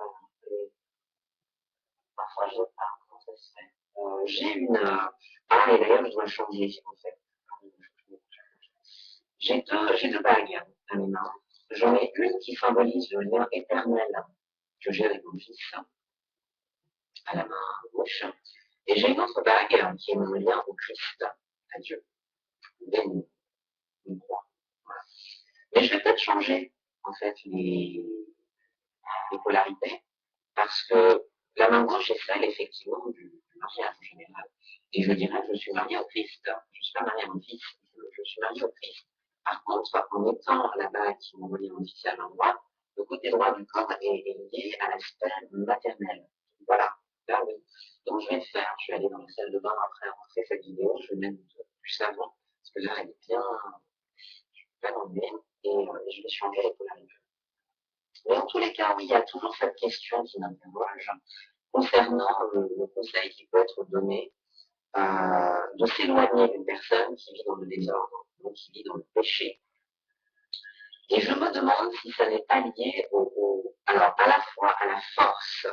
Parfois, je ne sais pas. Comment ça se fait j'ai une. Ah, et d'ailleurs, je dois changer, en fait. J'ai deux bagues à mes mains. J'en ai une qui symbolise le lien éternel que j'ai avec mon fils à la main gauche. Et j'ai une autre bague qui est mon lien au Christ, à Dieu. Béni, une croix. Voilà. Mais je vais peut-être changer, en fait, les polarités, parce que la main gauche est celle, effectivement, du mariage en général. Et je dirais, je suis mariée au Christ. Je ne suis pas mariée à mon fils, je suis mariée au Christ. Par contre, en mettant la bague qui m'envoie mon fils à l'endroit, le côté droit du corps est lié à l'aspect maternel. Voilà, là oui. Donc je vais le faire, je vais aller dans la salle de bain après avoir fait cette vidéo, je vais mettre du savon, parce que là elle est bien enlevée, et je vais changer les polarités. Mais en tous les cas, oui, il y a toujours cette question qui m'interroge concernant le conseil qui peut être donné de s'éloigner d'une personne qui vit dans le désordre, donc qui vit dans le péché. Et je me demande si ça n'est pas lié alors à la fois à la force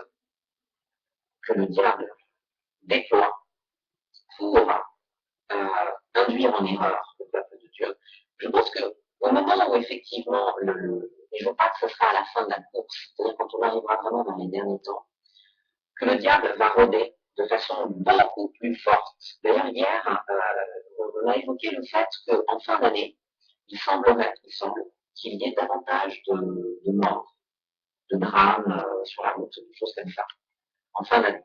que le diable déploie pour induire en erreur le peuple de Dieu. Je pense qu'au moment où effectivement, et je veux pas que ce sera à la fin de la course, c'est-à-dire quand on arrivera vraiment dans les derniers temps, que le diable va rôder de façon beaucoup plus forte. D'ailleurs, hier, on a évoqué le fait qu'en fin d'année, il semble qu'il y ait davantage de morts, de drames sur la route, des choses comme ça, en fin d'année.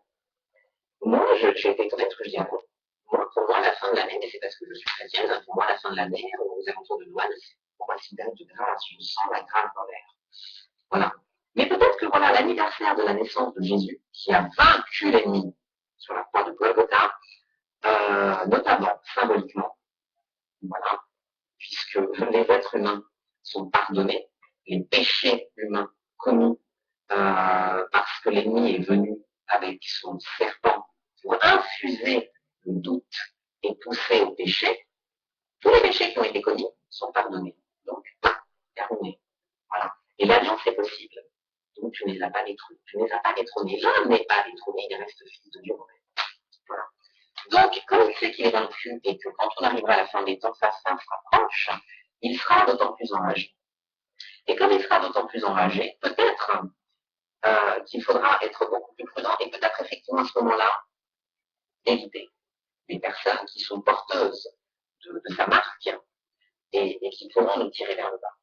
Moi, j'ai été étonnée parce que je dis, pour moi, la fin de l'année, mais c'est parce que je suis chrétienne, pour moi, la fin de l'année, aux alentours de Noël, pour moi, c'est une période de grâce. Je sens la grâce dans l'air. Voilà. Mais peut-être que voilà, l'anniversaire de la naissance de Jésus, qui a vaincu l'ennemi sur la croix de Golgotha, notamment symboliquement, voilà, puisque les êtres humains sont pardonnés, les péchés humains commis parce que l'ennemi est venu avec son serpent pour infuser le doute et pousser au péché, tous les péchés qui ont été commis sont pardonnés. Donc, terminé. Voilà. Et l'alliance est possible. Donc, tu ne les as pas détruits. Tu ne les as pas détrônés. Je n'ai pas détrôné, il reste fils de Dieu. Voilà. Donc, comme il sait qu'il est vaincu et que quand on arrivera à la fin des temps, sa fin sera proche, il sera d'autant plus enragé. Et comme il sera d'autant plus enragé, peut-être qu'il faudra être beaucoup plus prudent et peut-être effectivement à ce moment-là, éviter les personnes qui sont porteuses de sa marque et qui pourront nous tirer vers le bas.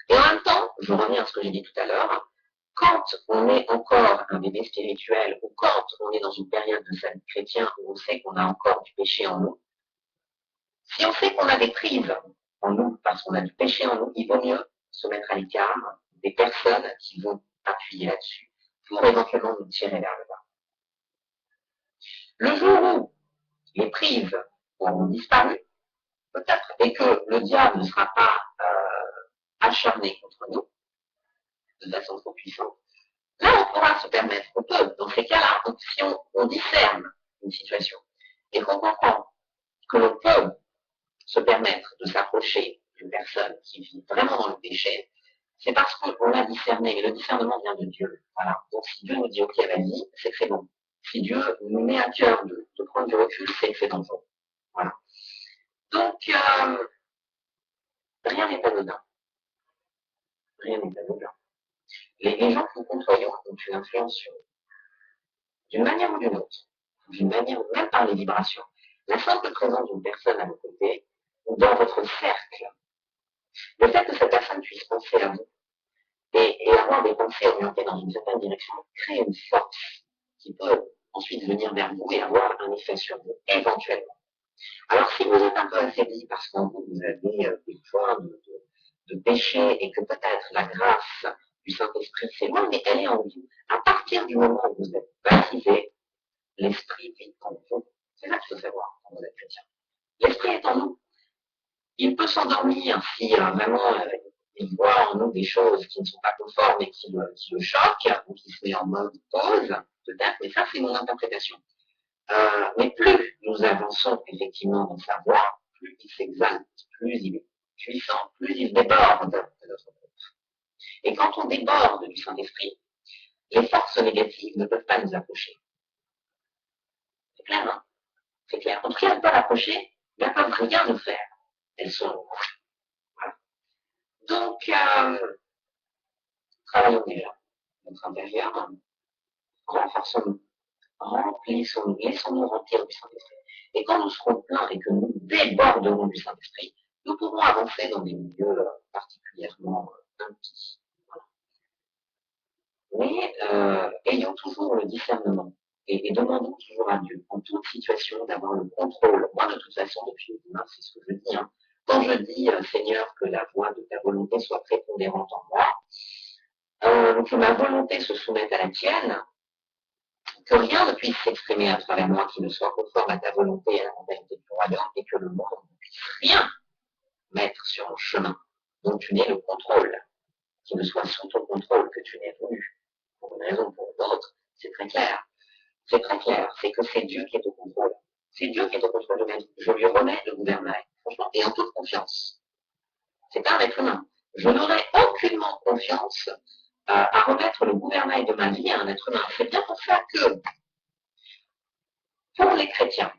Et en même temps, je reviens à ce que j'ai dit tout à l'heure, quand on est encore un bébé spirituel ou quand on est dans une période de salut chrétien où on sait qu'on a encore du péché en nous, si on sait qu'on a des prises en nous parce qu'on a du péché en nous, il vaut mieux se mettre à l'écart des personnes qui vont appuyer là-dessus pour éventuellement nous tirer vers le bas. Le jour où les prises auront disparu, peut-être, et que le diable ne sera pas acharné contre nous de façon trop puissante, là on pourra se permettre, on peut, dans ces cas-là, si on discerne une situation et qu'on comprend que l'on peut se permettre de s'approcher d'une personne qui vit vraiment dans le péché, c'est parce qu'on a discerné, et le discernement vient de Dieu. Voilà. Donc si Dieu nous dit ok, vas-y, c'est que c'est bon. Si Dieu nous met à cœur de prendre du recul, c'est que c'est dangereux. Voilà. Donc, rien n'est anodin. Rien n'est anodin. Les gens que nous côtoyons ont une influence sur nous, d'une manière ou d'une autre, d'une manière, même par les vibrations. La simple présence d'une personne à vos côtés, ou dans votre cercle, le fait que cette personne puisse penser à vous et avoir des pensées orientées dans une certaine direction crée une force qui peut ensuite venir vers vous et avoir un effet sur vous, éventuellement. Alors, si vous êtes un peu affaibli parce qu'en vous, vous avez des points de péché et que peut-être la grâce du Saint-Esprit s'éloigne, mais elle est en vous. À partir du moment où vous êtes baptisé, l'Esprit vit en vous. C'est ça qu'il faut savoir quand vous êtes chrétien. L'Esprit est en nous. Il peut s'endormir si vraiment il voit en nous des choses qui ne sont pas conformes et qui le choquent, ou qui se met en mode pause, peut-être, mais ça c'est mon interprétation. Mais plus nous avançons effectivement dans sa voie, plus il s'exalte, plus il est puissant, plus il déborde de notre groupe. Et quand on déborde du Saint-Esprit, les forces négatives ne peuvent pas nous approcher. C'est clair, hein? C'est clair. En tout cas, elles peuvent approcher, mais elles ne peuvent rien nous faire. Elles sont... Voilà. Donc, travaillons déjà notre intérieur, renforçons-nous, remplissons-nous, laissons-nous remplir du Saint-Esprit. Et quand nous serons pleins et que nous déborderons du Saint-Esprit, nous pourrons avancer dans des milieux particulièrement intimes. Mais ayons toujours le discernement et demandons toujours à Dieu, en toute situation, d'avoir le contrôle. Moi, de toute façon, depuis le dimanche, c'est ce que je dis. Hein. Quand je dis, Seigneur, que la voix de ta volonté soit prépondérante en moi, que ma volonté se soumette à la tienne, que rien ne puisse s'exprimer à travers moi qui ne soit conforme à ta volonté et à la mentalité du royaume, et que le monde ne puisse rien mettre sur mon chemin dont tu n'aies le contrôle, qui ne soit sous ton contrôle, que tu n'aies voulu, pour une raison ou pour une autre, c'est très clair. C'est très clair, c'est que c'est Dieu qui est au contrôle. C'est Dieu qui est au contrôle de ma vie. Je lui remets le gouvernail, franchement, et en toute confiance. C'est pas un être humain. Je n'aurai aucunement confiance à remettre le gouvernail de ma vie à un être humain. C'est bien pour ça que, pour les chrétiens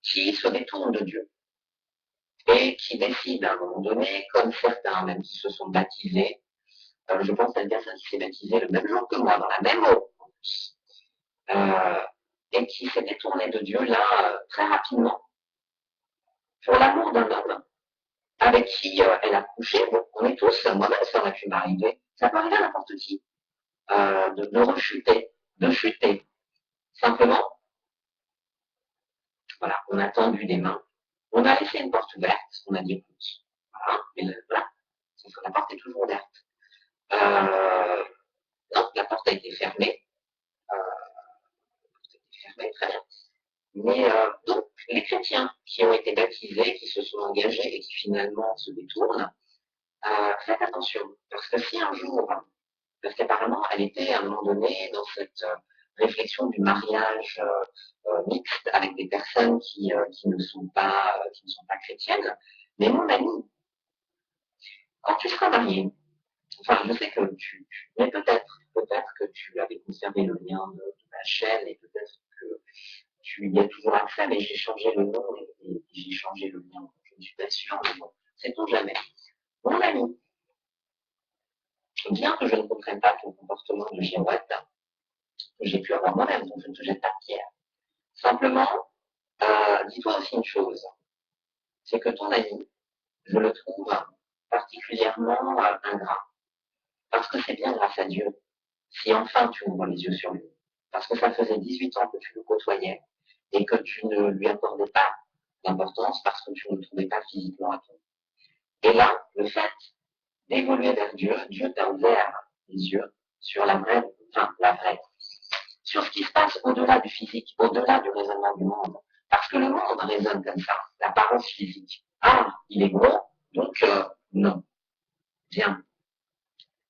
qui se détournent de Dieu et qui décident à un moment donné, comme certains même qui se sont baptisés, je pense à une personne qui s'est baptisée le même jour que moi, dans la même eau, en plus, et qui s'est détournée de Dieu là très rapidement pour l'amour d'un homme avec qui elle a couché. Bon, on est tous, moi-même ça aurait pu m'arriver, ça peut arriver à n'importe qui, de rechuter, de chuter. Simplement, voilà, on a tendu des mains, on a laissé une porte ouverte, on a dit écoute, voilà, mais voilà, la porte est toujours ouverte. Non, la porte a été fermée, très bien. Mais donc, les chrétiens qui ont été baptisés, qui se sont engagés et qui finalement se détournent, faites attention, parce que si un jour, parce qu'apparemment elle était à un moment donné dans cette réflexion du mariage mixte avec des personnes qui ne sont pas chrétiennes, mais mon ami, quand tu seras marié, enfin je sais que mais peut-être que tu avais conservé le lien de la chaîne et peut-être que tu y as toujours accès, mais j'ai changé le nom et j'ai changé le lien. Je ne suis pas sûre, mais bon, sait-on jamais. Mon ami, bien que je ne comprenne pas ton comportement de girouette, que j'ai pu avoir moi-même, donc je ne te jette pas de pierre. Simplement, dis-toi aussi une chose, c'est que ton ami, je le trouve particulièrement ingrat. Parce que c'est bien grâce à Dieu si enfin tu ouvres les yeux sur lui. Parce que ça faisait 18 ans que tu le côtoyais et que tu ne lui accordais pas d'importance parce que tu ne le trouvais pas physiquement à toi. Et là, le fait d'évoluer vers Dieu, Dieu t'a ouvert les yeux sur la vraie, sur ce qui se passe au-delà du physique, au-delà du raisonnement du monde. Parce que le monde raisonne comme ça, l'apparence physique. Ah, il est gros, donc non. Bien.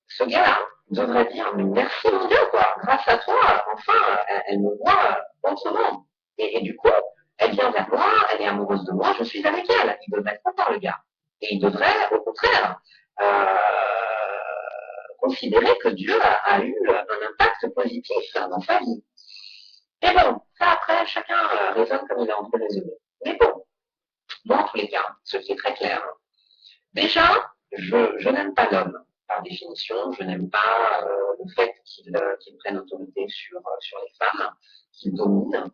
Ce gars-là devrait dire, mais merci mon Dieu, quoi. Grâce à toi, enfin, elle me voit autrement. Et du coup, elle vient vers moi, elle est amoureuse de moi, je suis avec elle. Il devrait être content, le gars. Et il devrait, au contraire, considérer que Dieu a eu un impact positif dans sa vie. Mais bon, ça après, chacun raisonne comme il a envie de raisonner. Mais bon, moi en tous les cas, ce qui est très clair, déjà, je n'aime pas l'homme, par définition, je n'aime pas le fait qu'il prenne autorité sur les femmes, qu'il domine.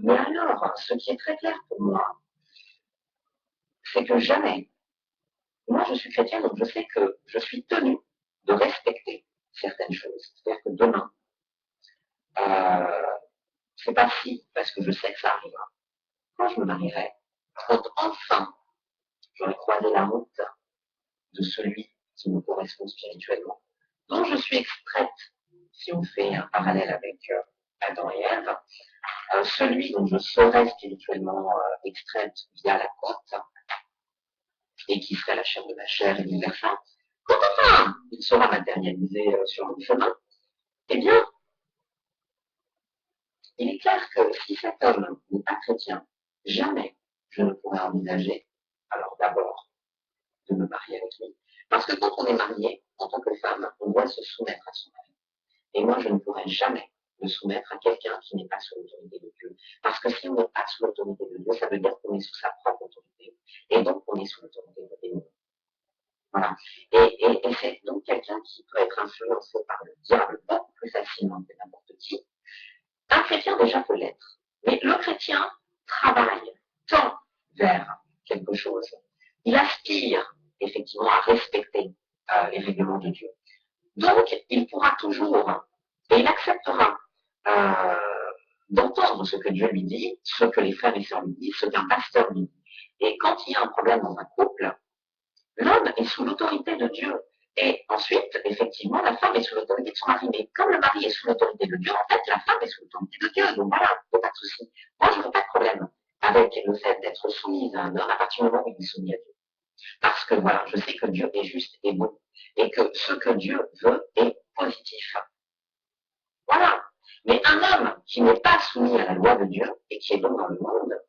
Mais alors, ce qui est très clair pour moi, c'est que jamais, moi je suis chrétienne, donc je sais que je suis tenue de respecter certaines choses. C'est-à-dire que demain, c'est pas si, parce que je sais que ça arrivera. Quand je me marierai, quand enfin j'aurai croisé la route de celui qui me correspond spirituellement, dont je suis extraite, si on fait un parallèle avec Adam et Ève, celui dont je serai spirituellement extraite via la côte, et qui serait la chair de la chair et vice-versa, quand enfin il sera matérialisé sur le chemin, eh bien, il est clair que si cet homme n'est pas chrétien, jamais je ne pourrais envisager, alors d'abord, de me marier avec lui. Parce que quand on est marié, en tant que femme, on doit se soumettre à son mari. Et moi, je ne pourrais jamais me soumettre à quelqu'un qui n'est pas sous l'autorité de Dieu. Parce que si on n'est pas sous l'autorité de Dieu, ça veut dire qu'on est sous sa propre autorité. Et donc, on est sous l'autorité de démon. Voilà. Et c'est donc quelqu'un qui peut être influencé par le diable beaucoup plus facilement que n'importe qui. Un chrétien déjà peut l'être. Mais le chrétien travaille, tend vers quelque chose. Il aspire effectivement à respecter les règlements de Dieu. Donc, il pourra toujours, et il acceptera d'entendre ce que Dieu lui dit, ce que les frères et sœurs lui disent, ce qu'un pasteur lui dit. Et quand il y a un problème dans un couple, l'homme est sous l'autorité de Dieu. Et ensuite, effectivement, la femme est sous l'autorité de son mari. Mais comme le mari est sous l'autorité de Dieu, en fait, la femme est sous l'autorité de Dieu. Donc voilà, il n'y a pas de souci. Moi, je n'ai pas de problème avec le fait d'être soumise à un homme à partir du moment où il est soumis à Dieu. Parce que voilà, je sais que Dieu est juste et bon. Et que ce que Dieu veut est positif. Voilà. Mais un homme qui n'est pas soumis à la loi de Dieu et qui est donc dans le monde,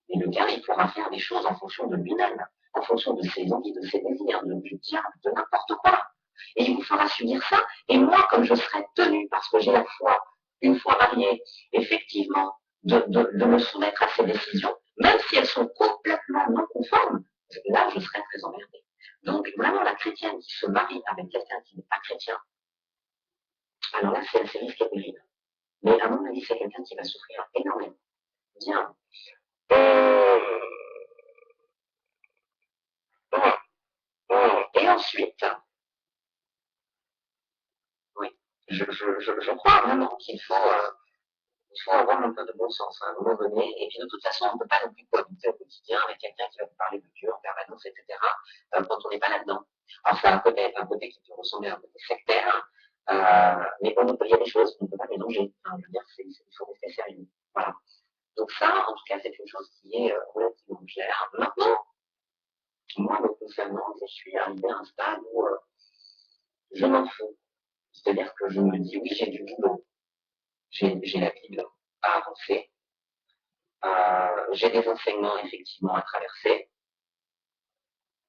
et le gars, il pourra faire des choses en fonction de lui-même, en fonction de ses envies, de ses désirs, du diable, de n'importe quoi. Et il vous fera subir ça. Et moi, comme je serai tenue, parce que j'ai la foi, une fois mariée, effectivement, de me soumettre à ces décisions, même si elles sont complètement non conformes, là, je serai très emmerdée. Donc, vraiment, la chrétienne qui se marie avec quelqu'un qui n'est pas chrétien, alors là, c'est risque et péril. Mais à mon avis, c'est quelqu'un qui va souffrir énormément. Bien. Et ensuite, oui, je crois vraiment qu'il faut avoir un peu de bon sens à un moment donné. Et puis de toute façon, on ne peut pas non plus cohabiter au quotidien avec quelqu'un qui va vous parler de Dieu en permanence, etc., quand on n'est pas là-dedans. Alors, c'est un côté qui peut ressembler à un côté sectaire, mais il y a des choses qu'on ne peut pas mélanger. Enfin, je veux dire, il faut rester sérieux. Voilà. Donc ça, en tout cas, c'est une chose qui est relativement claire. Maintenant, moi, me concernant, je suis arrivé à un stade où je m'en fous. C'est-à-dire que je me dis, oui, j'ai du boulot. J'ai la Bible à avancer. J'ai des enseignements, effectivement, à traverser.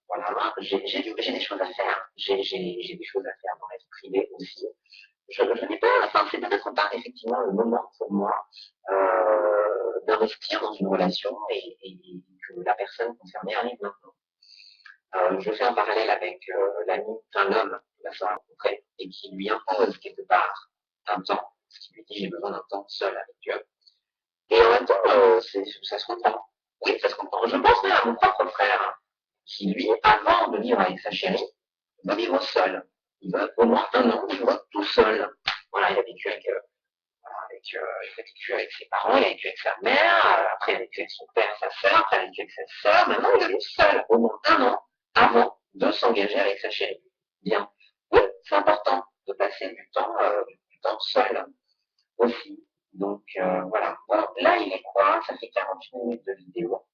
Voilà. J'ai des choses à faire. J'ai des choses à faire dans la vie privée aussi. Je n'ai pas, enfin, c'est peut-être pas effectivement le moment pour moi d'investir dans une relation et que la personne concernée arrive maintenant. Je fais un parallèle avec l'ami d'un homme qui va se rencontrer et qui lui impose quelque part un temps, ce qui lui dit j'ai besoin d'un temps seul avec Dieu. Et en même temps, ça se comprend. Oui, ça se comprend. Je pense même à mon propre frère qui, lui, avant de vivre avec sa chérie, veut vivre seul. Il veut au moins un an vivre tout seul. Voilà, il a vécu avec ses parents, il a vécu avec sa mère, après il a vécu avec son père et sa sœur, après il a vécu avec sa sœur, maintenant il veut vivre seul au moins un an avant de s'engager avec sa chérie. Bien. Oui, c'est important de passer du temps seul aussi. Donc voilà. Bon, là il est quoi? Ça fait 48 minutes de vidéo.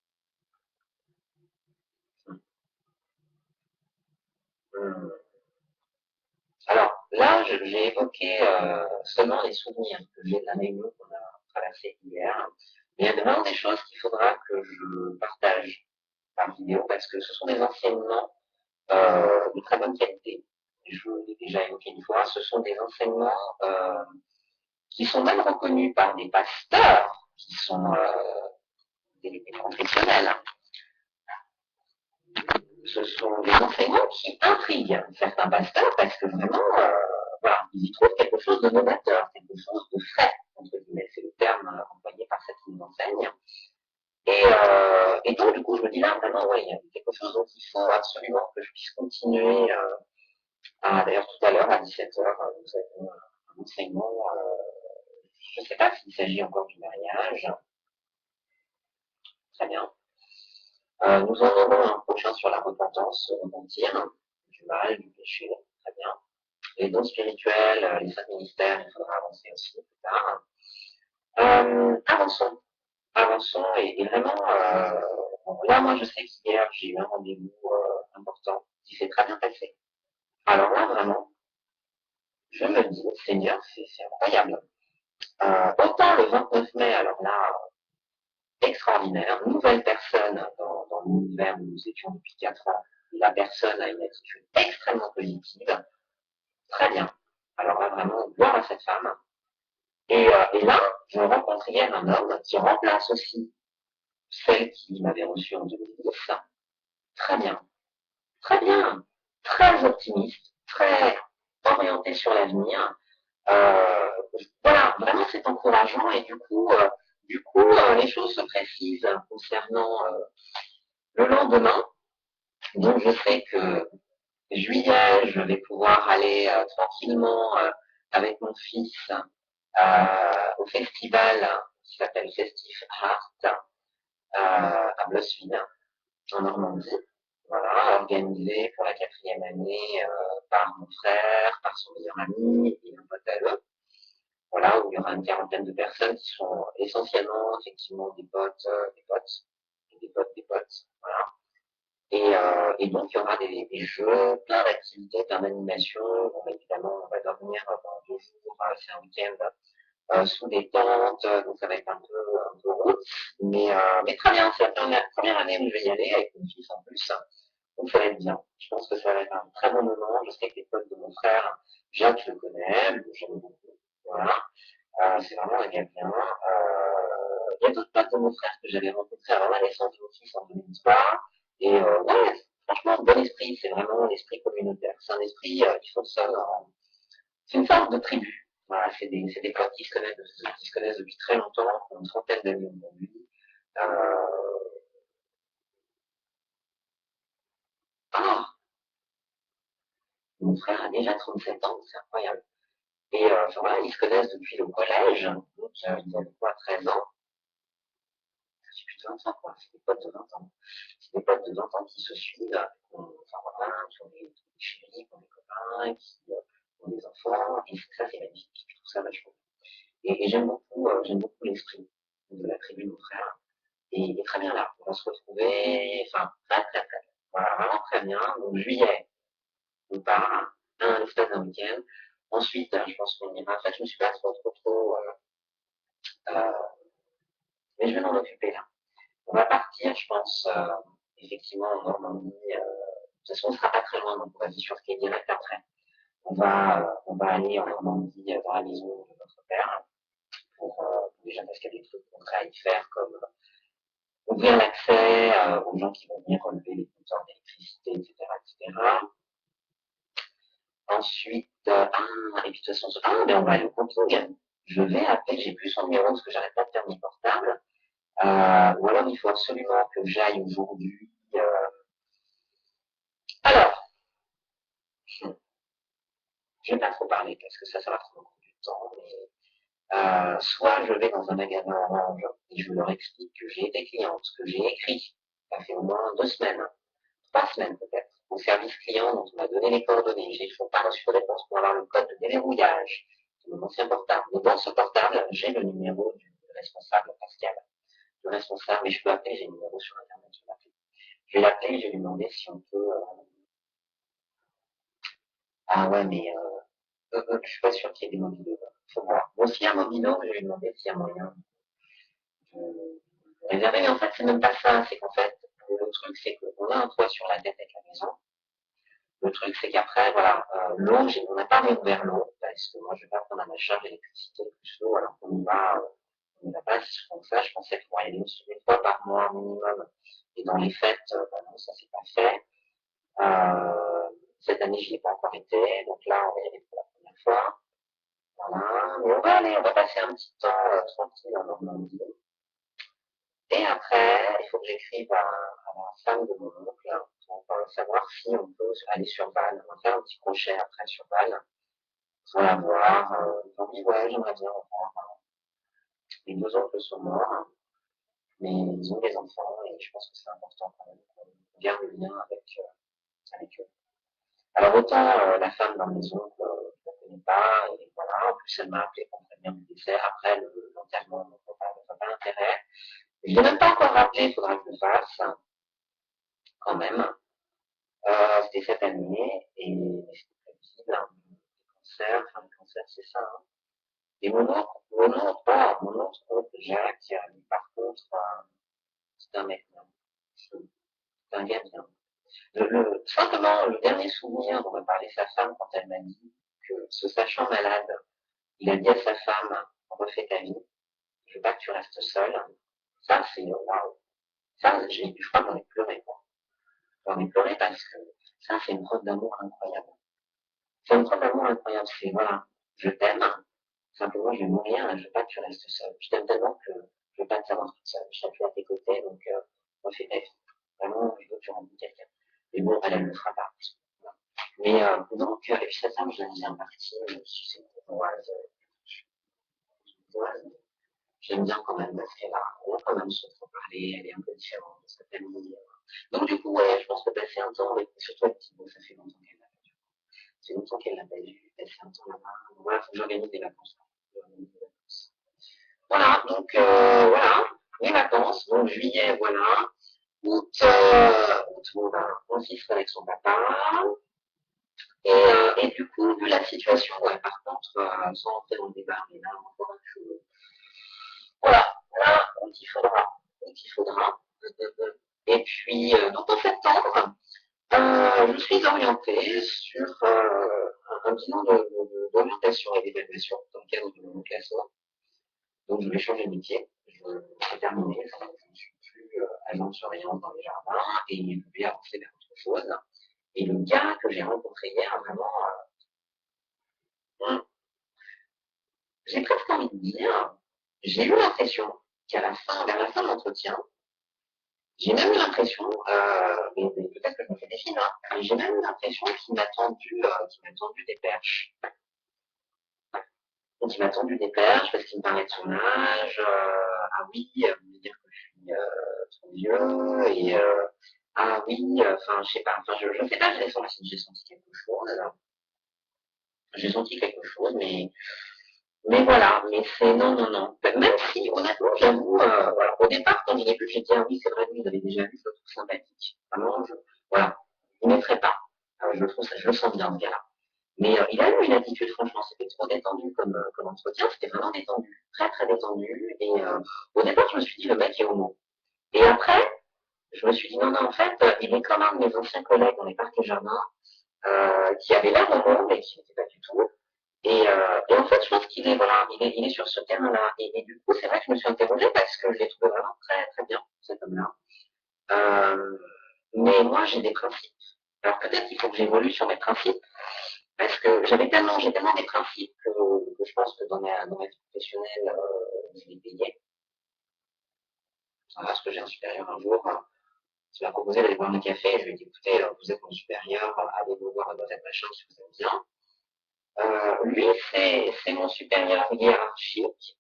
Hum. Alors là, j'ai évoqué seulement les souvenirs que j'ai de la réunion qu'on a traversée hier. Mais il y a vraiment des choses qu'il faudra que je partage par vidéo parce que ce sont des enseignements de très bonne qualité. Je l'ai déjà évoqué une fois. Ce sont des enseignements qui sont même reconnus par des pasteurs qui sont des professionnels. Ce sont des enseignements qui intriguent certains pasteurs parce que vraiment, voilà, ils y trouvent quelque chose de novateur, quelque chose de frais, entre guillemets. C'est le terme employé par ceux qui nous enseignent. Et donc, du coup, je me dis là, vraiment, ouais, il y a quelque chose dont il faut absolument que je puisse continuer. D'ailleurs, tout à l'heure, à 17h, nous avons un enseignement, je ne sais pas s'il s'agit encore du mariage. Très bien. Nous en aurons un prochain sur la repentance, repentir, du mal, du péché. Très bien. Les dons spirituels, les 5 ministères, il faudra avancer aussi plus tard. Avançons. Avançons et vraiment, Bon, là, moi, je sais qu'hier, j'ai eu un rendez-vous important qui s'est très bien passé. Alors là, vraiment, je me dis, Seigneur, c'est incroyable. Autant le 29 mai, alors là, extraordinaire, nouvelle personne dans l'univers où nous étions depuis 4 ans, la personne a une attitude extrêmement positive, très bien. Alors là, vraiment, gloire à cette femme. Et là, je rencontre hier un homme qui remplace aussi celle qui m'avait reçue en 2010. Très bien, très bien, très optimiste, très orienté sur l'avenir. Euh, voilà, vraiment c'est encourageant et du coup, les choses se précisent concernant le lendemain. Donc je sais que juillet, je vais pouvoir aller tranquillement avec mon fils au festival qui s'appelle Festif Heart à Blosseville, en Normandie. Voilà, organisé pour la 4e année par mon frère, par son meilleur ami et un pote à eux. Voilà, où il y aura une quarantaine de personnes qui sont essentiellement, effectivement, des potes, des potes, voilà. Et donc, il y aura des jeux, plein d'activités, plein d'animations. Bon, évidemment, on va dormir dans 2 jours, c'est un week-end sous des tentes, donc ça va être un peu route. Mais très bien, c'est la première année où je vais y aller avec mon fils en plus. Donc ça va être bien. Je pense que ça va être un très bon moment. Je sais que les potes de mon frère, Jacques, je le connais, j'aime beaucoup. Voilà. C'est vraiment un gars bien. Il y a d'autres potes de mon frère que j'avais rencontrés avant la naissance de mon fils en 2003. Et ouais, franchement, bon esprit, c'est vraiment l'esprit communautaire. C'est un esprit qui fonctionne c'est une sorte de tribu. Voilà, c'est des potes qui se connaissent depuis très longtemps, qui ont une trentaine d'années aujourd'hui. Euh, ah, mon frère a déjà 37 ans, c'est incroyable. Et enfin, voilà, ils se connaissent depuis le collège, donc ils avaient quoi, 13 ans, ça fait plus de 20 ans, quoi. C'est des potes de 20 ans. C'est des potes de 20 ans qui se suivent, enfin voilà, qui ont des chéris, qui ont des copains, qui ont des enfants, et ça c'est magnifique, je trouve ça vachement. Et j'aime beaucoup l'esprit de la tribu de mon frère. Et il est très bien là, on va se retrouver, enfin, très très très bien. Voilà, vraiment très bien. Donc juillet, on part, l'espace d'un week-end. Ensuite, je pense qu'on ira. En fait, je me suis pas trop, euh, mais je vais m'en occuper là. On va partir, je pense, effectivement en Normandie. De toute façon, on sera pas très loin, donc on va y sur ce qui est direct après. On va aller en Normandie dans la maison de notre père pour déjà parce qu'il y a des trucs qu'on voudrait y faire comme ouvrir l'accès aux gens qui vont venir relever les compteurs d'électricité, etc., etc. Ensuite, et puis de toute façon, mais on va aller au camping. Je vais appeler, j'ai plus son numéro parce que j'arrête pas de faire mes portables. Ou alors il faut absolument que j'aille aujourd'hui. Alors, je vais pas trop parler parce que ça va prendre beaucoup de temps. Mais, soit je vais dans un magasin Orange et je leur explique que j'ai été cliente, que j'ai écrit, ça fait au moins 2 semaines, 3 semaines peut-être, au service client dont on m'a donné les coordonnées. J'ai pas reçu de réponse pour avoir le code de déverrouillage de mon ancien portable. Mais dans ce portable, j'ai le numéro du responsable Pascal, le responsable, mais je peux appeler, j'ai le numéro sur Internet, je vais l'appeler. Je vais l'appeler, je vais lui demander si on peut. Ah ouais, mais je suis pas sûr qu'il y ait des mobilos. Faut voir. Bon, s'il y a un mobilo, je vais lui demander s'il y a moyen de réserver. Mais en fait, c'est même pas ça. C'est qu'en fait, le truc, c'est qu'on a un toit sur la tête avec la maison. Le truc, c'est qu'après, voilà, l'eau, on n'a pas réouvert l'eau, parce que moi, je vais pas prendre à ma charge l'électricité plus l'eau, alors on n'y va pas si souvent que ça. Je pensais pouvoir y aller une fois par mois minimum. Et dans les fêtes, non, ça s'est pas fait. Cette année, j'y ai pas encore été, donc là, on va y aller pour la première fois. Voilà, mais on va passer un petit temps tranquille en Normandie. Et après, il faut que j'écrive à la femme de mon oncle pour savoir si on peut aller sur Vannes. On va faire un petit crochet après sur Vannes. Pour la voir. Ils ont dit, ouais, j'aimerais bien revoir. Les 2 oncles sont morts, mais ils ont des enfants et je pense que c'est important quand même qu'on garde le lien avec eux. Alors autant la femme dans mes oncles, je ne la connais pas, et voilà, en plus elle m'a appelé pour prévenir du décès. Après l'enterrement, donc ça n'a pas d'intérêt. Je n'ai même pas encore rappeler, il faudra que je le fasse, quand même. C'était cette année, et c'était prévisible, hein, le cancer, c'est ça. Hein. Et mon autre oncle Jacques, lui, par contre, c'est un mec, non. C'est un gars bien. Simplement, le dernier souvenir dont m'a parlé sa femme quand elle m'a dit que, se sachant malade, il a dit à sa femme, refais ta vie, je veux pas que tu restes seule. Ça, c'est waouh. Ça, je crois que j'en ai pleuré, quoi. J'en ai pleuré parce que ça, c'est une preuve d'amour incroyable. C'est une preuve d'amour incroyable. C'est, voilà, je t'aime, simplement, je vais mourir, je veux pas que tu restes seule. Je t'aime tellement que je veux pas te savoir toute seule. Je serai plus à tes côtés, donc, refais ta vie. Vraiment, je veux que tu rencontres quelqu'un. Mais bon, elle ne le fera pas. Mais donc, et puis sa femme, je l'aime bien partie, c'est une courtoise, j'aime bien quand même parce qu'elle a, on a quand même chose pour parler, elle est un peu différente de sa famille. Donc du coup, ouais, je pense que passer un temps, et surtout avec Thibaut, ça fait longtemps qu'elle l'a pas vu. Ça fait longtemps qu'elle l'a pas vu, passer un temps là-bas. Donc voilà, faut que j'organise des vacances. Voilà, donc voilà, les vacances, donc juillet, voilà. Août, on s'y serait avec son papa. Et du coup, vu la situation, ouais, par contre, sans entrer dans le débat, mais là, encore un peu. Voilà, là, donc il faudra. Donc il faudra. Et puis, donc en septembre, je suis orientée sur un bilan d'orientation et d'évaluation dans le cadre de mon classement. Donc je vais changer de métier. J'ai terminé, je ne suis plus agent de surveillance dans les jardins et je vais avancer vers autre chose. Et le gars que j'ai rencontré hier, vraiment, j'ai presque envie de dire, j'ai eu l'impression qu'à la fin, vers la fin de l'entretien, j'ai même eu l'impression, mais peut-être que je me fais des films, hein, mais j'ai même eu l'impression qu'il m'a tendu des perches. Donc il m'a tendu des perches parce qu'il me parlait de son âge, ah oui, vous me dire que je suis trop vieux, et ah oui, enfin je sais pas, enfin je sais pas, j'ai senti quelque chose, mais voilà, mais c'est non, non, non. Même si, honnêtement, j'avoue, voilà, au départ, quand je l'ai vu, j'ai dit, ah oui, c'est vrai, lui, je l'avais déjà vu, je le trouve sympathique. Vraiment, voilà, il ne mettrait pas. Je le trouve, je le sens bien, ce gars-là. Mais il a eu une attitude, franchement, c'était trop détendu comme entretien, c'était vraiment détendu, très, très détendu. Et au départ, je me suis dit, le mec est homo. Et après, je me suis dit, non, non, en fait, il est comme un de mes anciens collègues dans les parcs et jardins, qui avait l'air homo, mais qui n'était pas du tout. Et en fait, je pense qu'il est, voilà, il est sur ce terrain-là. Et du coup, c'est vrai que je me suis interrogée parce que je l'ai trouvé vraiment très, très bien, cet homme-là. Euh, mais moi, j'ai des principes. Alors peut-être qu'il faut que j'évolue sur mes principes, parce que j'ai tellement des principes que je pense que dans ma vie professionnelle, je l'ai payé. Parce que j'ai un supérieur un jour qui m'a proposé d'aller boire un café. Je lui ai dit, écoutez, vous êtes mon supérieur, allez vous voir dans cette machin si vous aimez bien. Lui, c'est mon supérieur hiérarchique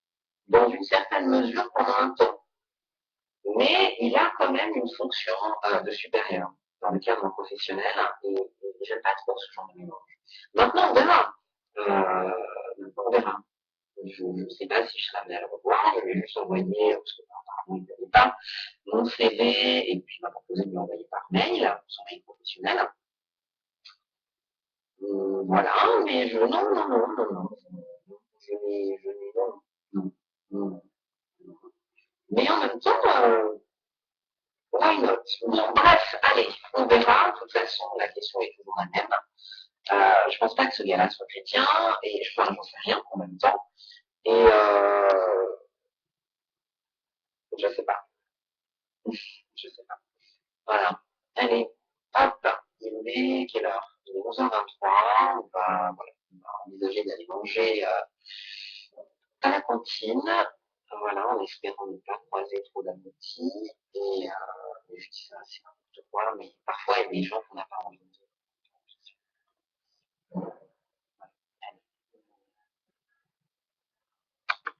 dans une certaine mesure pendant un temps. Mais il a quand même une fonction de supérieur dans le cadre professionnel et j'aime pas trop ce genre de mélange. Maintenant, on verra. Maintenant, on verra. Je ne sais pas si je serai amené à le revoir. Je vais juste envoyer, parce que apparemment il n'avait pas mon CV et puis il m'a proposé de l'envoyer par mail, son mail professionnel. Voilà, mais non, non, non, non, non. Non, non, non, non. Mais en même temps, why not? Bon, bref, allez, on verra. De toute façon, la question est toujours la même. Je pense pas que ce gars-là soit chrétien, et je pense j'en sais rien en même temps. Et je sais pas. Je sais pas. Voilà. Allez, hop, il est quelle heure? Il est 11h23. On va envisager d'aller manger à la cantine. Voilà, en espérant ne pas croiser trop d'abrutis. Et